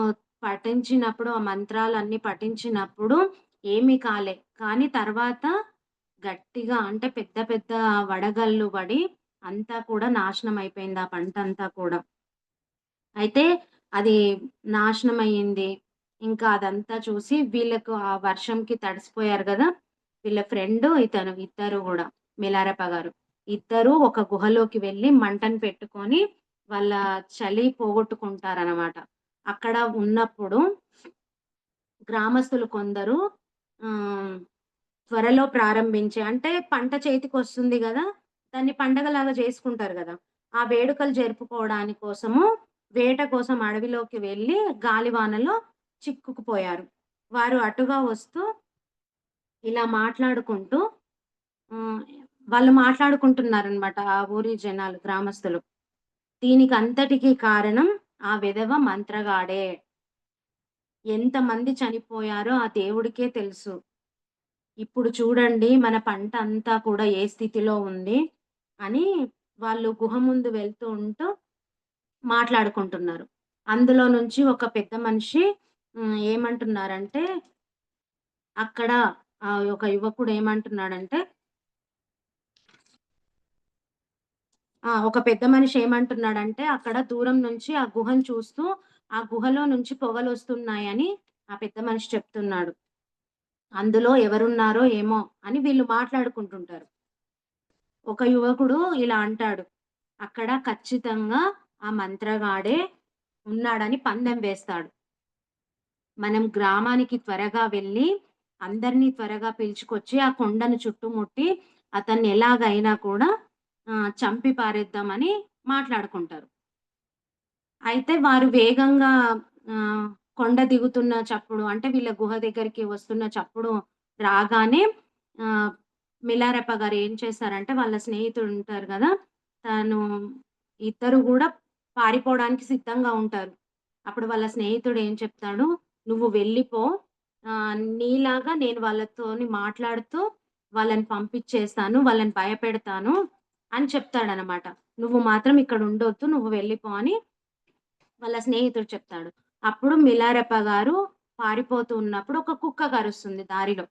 పఠించినప్పుడు, ఆ మంత్రాలన్నీ పఠించినప్పుడు ఏమి కాలే. కానీ తర్వాత గట్టిగా అంటే పెద్ద పెద్ద వడగళ్ళు పడి అంతా కూడా నాశనం అయిపోయింది ఆ పంటంతా కూడా. అయితే అది నాశనమయ్యింది. ఇంకా అదంతా చూసి వీళ్ళకు ఆ వర్షంకి తడిసిపోయారు గదా! వీళ్ళ ఫ్రెండు ఇతను ఇద్దరు గూడా మిలారెప గారు. ఇద్దరూ ఒక గుహలోకి వెళ్లి మంటను పెట్టుకొని వాళ్ళ చలి పోగొట్టుకుంటారనమాట. అక్కడ ఉన్నప్పుడు గ్రామస్తులు కొందరు ఆహ్, త్వరలో ప్రారంభించే అంటే పంట చేతికొస్తుంది గదా! దాన్ని పండగలాగా జేసుకుంటారు గదా! ఆ వేడుకలు జరుపుకోవడాని కోసము వేట కోసం అడవిలోకి వెళ్లి గాలివానలో చిక్కుకుపోయారు. వారు అటుగా వస్తూ ఇలా మాట్లాడుకుంటూ హ్మ్. వాళ్ళు మాట్లాడుకుంటున్నారనమాట. ఆ ఊరి జనాలు, గ్రామస్తులు. దీనికంతటికి కారణం ఆ వెధవ మంత్రగాడే. ఎంతమంది చనిపోయారో ఆ దేవుడికే తెలుసు. ఇప్పుడు చూడండి మన పంట అంతా కూడా ఏ స్థితిలో ఉంది అని వాళ్ళు గుహ ముందు వెళ్తూ ఉంటూ మాట్లాడుకుంటున్నారు. అందులో నుంచి ఒక పెద్ద మనిషి ఏమంటున్నారంటే అక్కడ ఒక యువకుడు ఏమంటున్నాడంటే ఒక పెద్ద మనిషి ఏమంటున్నాడంటే అక్కడ దూరం నుంచి ఆ గుహను చూస్తూ, ఆ గుహలో నుంచి పొగలొస్తున్నాయని ఆ పెద్ద మనిషి చెప్తున్నాడు. అందులో ఎవరున్నారో ఏమో అని వీళ్ళు మాట్లాడుకుంటుంటారు. ఒక యువకుడు ఇలా అంటాడు. అక్కడ ఖచ్చితంగా ఆ మంత్రగాడే ఉన్నాడని పందెం వేస్తాడు. మనం గ్రామానికి త్వరగా వెళ్లి అందరిని త్వరగా పిలుచుకొచ్చి ఆ కొండను చుట్టుముట్టి అతన్ని ఎలాగైనా కూడా చంపి పారేద్దామని మాట్లాడుకుంటారు. అయితే వారు వేగంగా కొండ దిగుతున్న చప్పుడు అంటే వీళ్ళ గుహ దగ్గరికి వస్తున్న చప్పుడు రాగానే ఆహ్, మిలారెప్ప గారు ఏం చేశారంటే వాళ్ళ స్నేహితుడు ఉంటారు గదా! తను ఇద్దరు గూడా పారిపోవడానికి సిద్ధంగా ఉంటారు. అప్పుడు వాళ్ళ స్నేహితుడు ఏం చెప్తాడు, "నువ్వు వెళ్ళిపో. నీలాగా నేను వాళ్ళతోని మాట్లాడుతూ వాళ్ళని పంపించేస్తాను. వాళ్ళని భయపెడతాను" అని చెప్తాడనమాట. "నువ్వు మాత్రం ఇక్కడ ఉండొద్దు. నువ్వు వెళ్ళిపో" అని వాళ్ళ స్నేహితుడు చెప్తాడు. అప్పుడు మిలారెప్ప గారు పారిపోతూ ఉన్నప్పుడు ఒక కుక్క కరుస్తుంది దారిలో.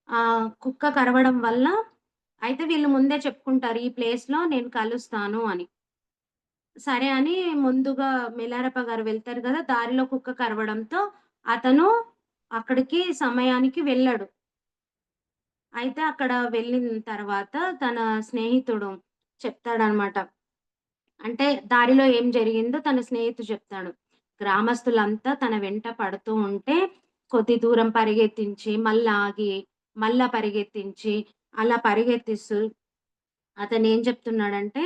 ఆ కుక్క కరవడం వల్ల అయితే వీళ్ళు ముందే చెప్పుకుంటారు. ఈ ప్లేస్‌లో నేను కలుస్తాను అని. సరే అని ముందుగా మిలారెప్ప గారు వెళ్తారు గదా! దారిలో కుక్క కరవడంతో అతను అక్కడికి సమయానికి వెళ్ళాడు. అయితే అక్కడ వెళ్ళిన తర్వాత తన స్నేహితుడు చెప్తాడనమాట. అంటే దారిలో ఏం జరిగిందో తన స్నేహితుడు చెప్తాడు. గ్రామస్తులంతా తన వెంట పడుతూ ఉంటే, కొద్ది దూరం పరిగెత్తించి, మళ్ళా ఆగి, మళ్ళా పరిగెత్తించి, అలా పరిగెత్తిస్తూ అతనేం చెప్తున్నాడంటే,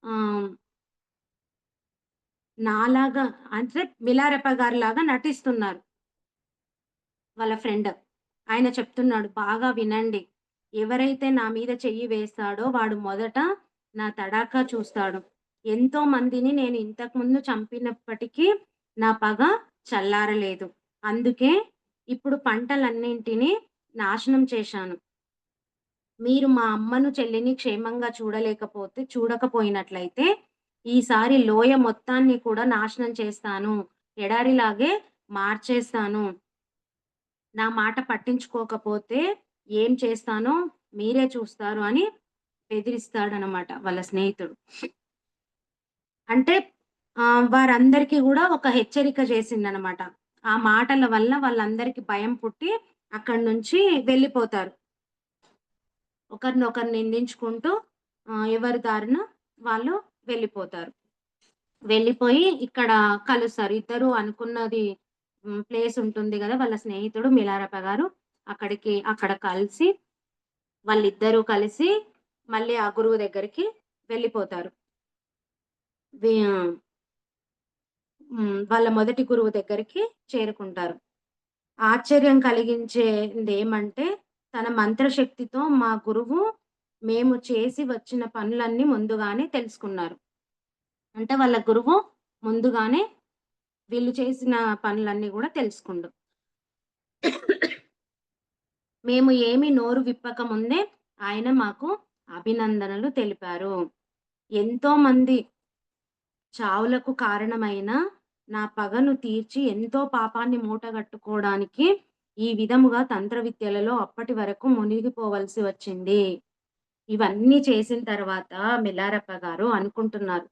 ఆహ్, నాలాగా అంటే మిలారెప్ప గారిలాగా నటిస్తున్నారు వాళ్ళ ఫ్రెండ్. ఆయన చెప్తున్నాడు, "బాగా వినండి. ఎవరైతే నా మీద చెయ్యి వేస్తాడో వాడు మొదట నా తడాఖా చూస్తాడు. ఎంతో మందిని నేను ఇంతకుముందు చంపినప్పటికీ నా పగ చల్లారలేదు. అందుకే ఇప్పుడు పంటలన్నింటినీ నాశనం చేశాను. మీరు మా అమ్మను, చెల్లిని క్షేమంగా చూడకపోయినట్లయితే, ఈసారి లోయ మొత్తాన్ని కూడా నాశనం చేస్తాను. ఎడారిలాగే మార్చేస్తాను. నా మాట పట్టించుకోకపోతే ఏం చేస్తానో మీరే చూస్తారు అని బెదిరిస్తాడనమాట వాళ్ళ స్నేహితుడు. అంటే వారందరికీ గూడా ఒక హెచ్చరిక చేసిందనమాట. ఆ మాటల వల్ల వాళ్ళందరికీ భయం పుట్టి అక్కడి నుంచి వెళ్ళిపోతారు. ఒకరినొకరు నిందించుకుంటూ ఎవరి దారిన వాళ్ళు వెళ్ళిపోతారు. వెళ్ళిపోయి ఇక్కడ కలుస్తారు. ఇద్దరు అనుకున్నది ప్లేస్ ఉంటుంది గదా! వాళ్ళ స్నేహితుడు మిలారప గారు అక్కడ కలిసి వాళ్ళిద్దరూ కలిసి మళ్ళీ ఆ గురువు దగ్గరికి వెళ్ళిపోతారు. వి ఆహ్, వాళ్ళ మొదటి గురువు దగ్గరికి చేరుకుంటారు. ఆశ్చర్యం కలిగించేదేమంటే తన మంత్రశక్తితో మా గురువు మేము చేసి వచ్చిన పనులన్నీ ముందుగానే తెలుసుకున్నారు. అంటే వాళ్ళ గురువు ముందుగానే వీళ్ళు చేసిన పనులన్నీ గూడా తెలుసుకుండు. మేము ఏమి నోరు విప్పక ముందే ఆయన మాకు అభినందనలు తెలిపారు. ఎంతోమంది చావులకు కారణమైన నా పగను తీర్చి ఎంతో పాపాన్ని మూటగట్టుకోవడానికి ఈ విధముగా తంత్ర విద్యలలో అప్పటి వరకు మునిగిపోవలసి వచ్చింది. ఇవన్నీ చేసిన తర్వాత మిల్లారప్ప గారు అనుకుంటున్నారు.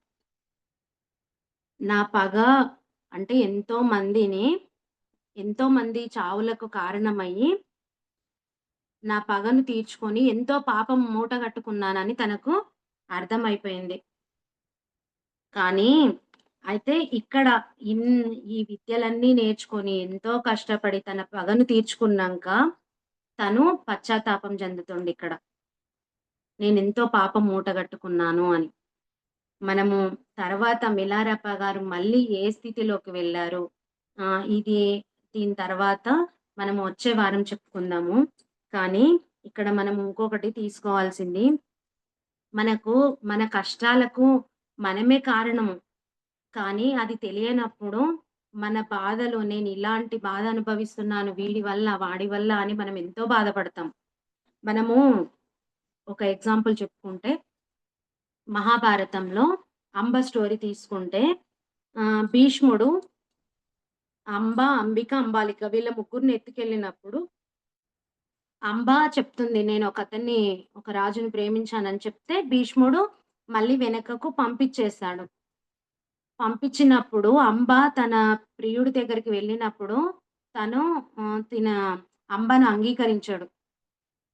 నా పగ అంటే ఎంతో మంది చావులకు కారణమయ్యి నా పగను తీర్చుకొని ఎంతో పాపం మూటగట్టుకున్నానని తనకు అర్థమైపోయింది. కానీ అయితే ఇక్కడ ఇన్ ఈ విద్యలన్నీ నేర్చుకొని ఎంతో కష్టపడి తన పగను తీర్చుకున్నాంక తను పశ్చాత్తాపం చెందుతుండిక్కడ. నేనెంతో పాపం మూటగట్టుకున్నాను అని. మనము తర్వాత మిలారప్ప గారు మళ్ళీ ఏ స్థితిలోకి వెళ్లారు? ఇది దీని తర్వాత మనము వచ్చే వారం చెప్పుకుందాము. కానీ ఇక్కడ మనం ఇంకొకటి తీసుకోవాల్సింది మనకు మన కష్టాలకు మనమే కారణము. కానీ అది తెలియనప్పుడు మన బాధలో నేనిలాంటి బాధ అనుభవిస్తున్నాను వీడి వల్ల, వాడి వల్ల అని మనం ఎంతో బాధపడతాం. మనము ఒక ఎగ్జాంపుల్ చెప్పుకుంటే మహాభారతంలో అంబ స్టోరీ తీసుకుంటే భీష్ముడు అంబ, అంబిక, అంబాలిక వీళ్ళ ముగ్గురిని ఎత్తుకెళ్ళినప్పుడు అంబ చెప్తుంది ఒక రాజుని ప్రేమించానని చెప్తే భీష్ముడు మళ్ళీ వెనకకు పంపించేస్తాడు. పంపించినప్పుడు అంబ తన ప్రియుడి దగ్గరికి వెళ్ళినప్పుడు తను అంబను అంగీకరించాడు.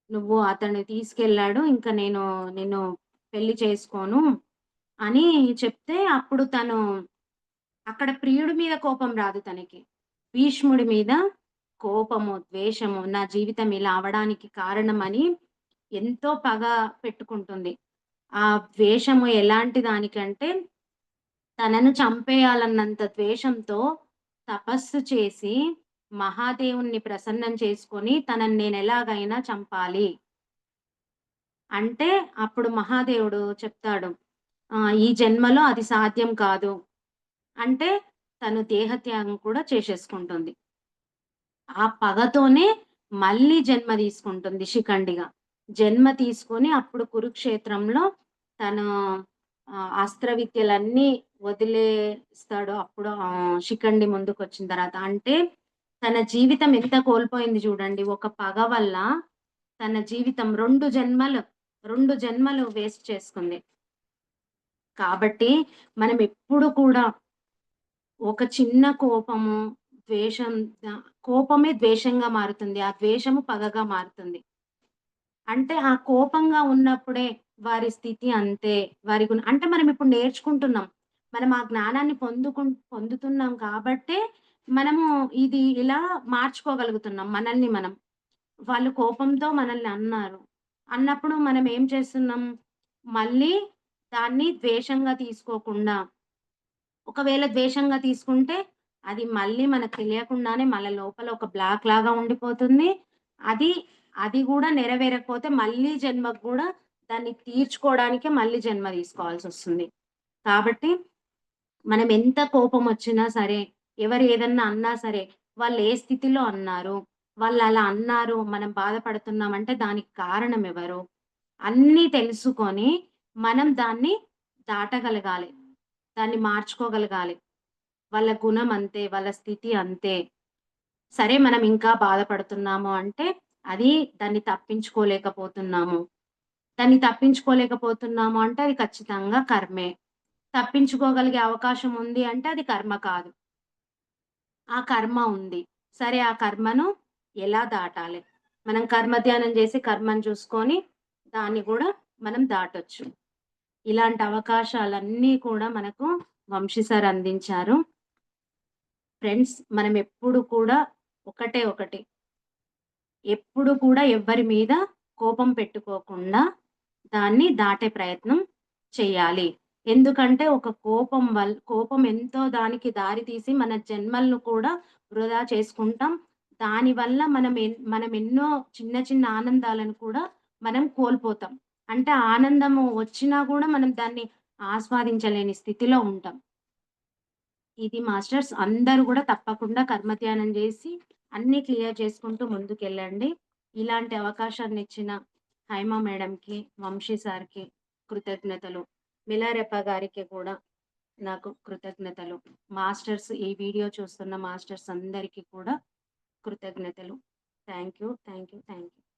"నువ్వు అతన్ని తీసుకెళ్ళాడు. ఇంక నేను నిన్ను పెళ్లి చేసుకోను" అని చెప్తే అప్పుడు తను అక్కడ ప్రియుడి మీద కోపం రాదు తనకి. భీష్ముడి మీద కోపము, ద్వేషము నా జీవితం ఇలా అవ్వడానికి కారణమని ఎంతో పగ పెట్టుకుంటుంది. ఆ ద్వేషము ఎలాంటి దానికంటే తనను చంపేయాలన్నంత ద్వేషంతో తపస్సు చేసి, మహాదేవుడిని ప్రసన్నం చేసుకొని, తనని నేనెలాగైనా చంపాలి. అంటే అప్పుడు మహాదేవుడు చెప్తాడు, ఈ జన్మలో అది సాధ్యం కాదు. అంటే తను దేహత్యాగం కూడా చేసేసుకుంటుంది. ఆ పగతోనే మళ్ళీ జన్మ తీసుకుంటుంది శిఖండిగా. జన్మ తీసుకొని అప్పుడు కురుక్షేత్రంలో తను అస్త్ర విద్యలన్నీ వదిలేస్తాడు. అప్పుడు శిఖండి ముందుకొచ్చిన తర్వాత. అంటే తన జీవితం ఎంత కోల్పోయింది చూడండి. ఒక పగ వల్ల తన జీవితం 2 జన్మలు వేస్ట్ చేసుకుంది. కాబట్టి మనం ఎప్పుడు కూడా ఒక చిన్న కోపము, ద్వేషం కోపమే ద్వేషంగా మారుతుంది. ఆ ద్వేషము పగగా మారుతుంది. అంటే ఆ కోపంగా ఉన్నప్పుడే వారి స్థితి అంతే. అంటే మనం ఇప్పుడు నేర్చుకుంటున్నాం. మనం ఆ జ్ఞానాన్ని పొందుతున్నాం కాబట్టే మనము ఇది ఇలా మార్చుకోగలుగుతున్నాం మనల్ని మనం. వాళ్ళు కోపంతో మనల్ని అన్నారు. అన్నప్పుడు మనం ఏం చేస్తున్నాం? మళ్ళీ దాన్ని ద్వేషంగా తీసుకోకుండా ఒకవేళ ద్వేషంగా తీసుకుంటే, అది మళ్ళీ మనకు తెలియకుండానే మన లోపల ఒక బ్లాక్ లాగా ఉండిపోతుంది. అది, అది గూడా నెరవేరకపోతే మళ్ళీ జన్మకు గూడా దాన్ని తీర్చుకోవడానికే మళ్ళీ జన్మ తీసుకోవాల్సొస్తుంది. కాబట్టి మనం ఎంత కోపమొచ్చినా సరే, ఎవరు ఏదన్నా అన్నా సరే, వాళ్ళు ఏ స్థితిలో అన్నారు? వాళ్ళలా అన్నారు, మనం బాధపడుతున్నామంటే దానికి కారణం ఎవరు? అన్నీ తెలుసుకొని మనం దాన్ని దాటగలగాలి. దాన్ని మార్చుకోగలగాలి. వాళ్ళ గుణం అంతే, వాళ్ళ స్థితి అంతే. సరే మనం ఇంకా బాధపడుతున్నాము అంటే, అది దాన్ని తప్పించుకోలేకపోతున్నాము. దాన్ని తప్పించుకోలేకపోతున్నాము అంటే అది ఖచ్చితంగా కర్మే. తప్పించుకోగలిగే అవకాశం ఉంది అంటే అది కర్మ కాదు. ఆ కర్మ ఉంది. సరే ఆ కర్మను ఎలా దాటాలి? మనం కర్మ ధ్యానం జేసి కర్మను చూసుకొని దాన్ని గూడా మనం దాటొచ్చు. ఇలాంటి అవకాశాలన్నీ కూడా మనకు వంశీ సార్ అందించారు. ఫ్రెండ్స్ మనం ఎప్పుడు కూడా ఒకటే ఒకటి. ఎప్పుడు కూడా ఎవ్వరి మీద కోపం పెట్టుకోకుండా దాన్ని దాటే ప్రయత్నం చేయాలి. ఎందుకంటే ఒక కోపం ఎంతో దానికి దారి తీసి మన జన్మలను కూడా వృధా చేసుకుంటాం. దానివల్ల మనం ఎన్నో చిన్న చిన్న ఆనందాలను కూడా మనం కోల్పోతాం. అంటే ఆనందము వచ్చినా గూడా మనం దాన్ని ఆస్వాదించలేని స్థితిలో ఉంటాం. ఇది మాస్టర్స్ అందరూ గూడా తప్పకుండా కర్మధ్యానం జేసి అన్నీ క్లియర్ చేసుకుంటూ ముందుకెళ్ళండి. ఇలాంటి అవకాశాన్నిచ్చిన హైమ మేడంకి, వంశీ సార్‌కి కృతజ్ఞతలు. మిలారెప్ప గారికి కూడా నాకు కృతజ్ఞతలు. మాస్టర్స్ ఈ వీడియో చూస్తున్న మాస్టర్స్ అందరికీ కూడా కృతజ్ఞతలు. Thank you. Thank you. Thank you.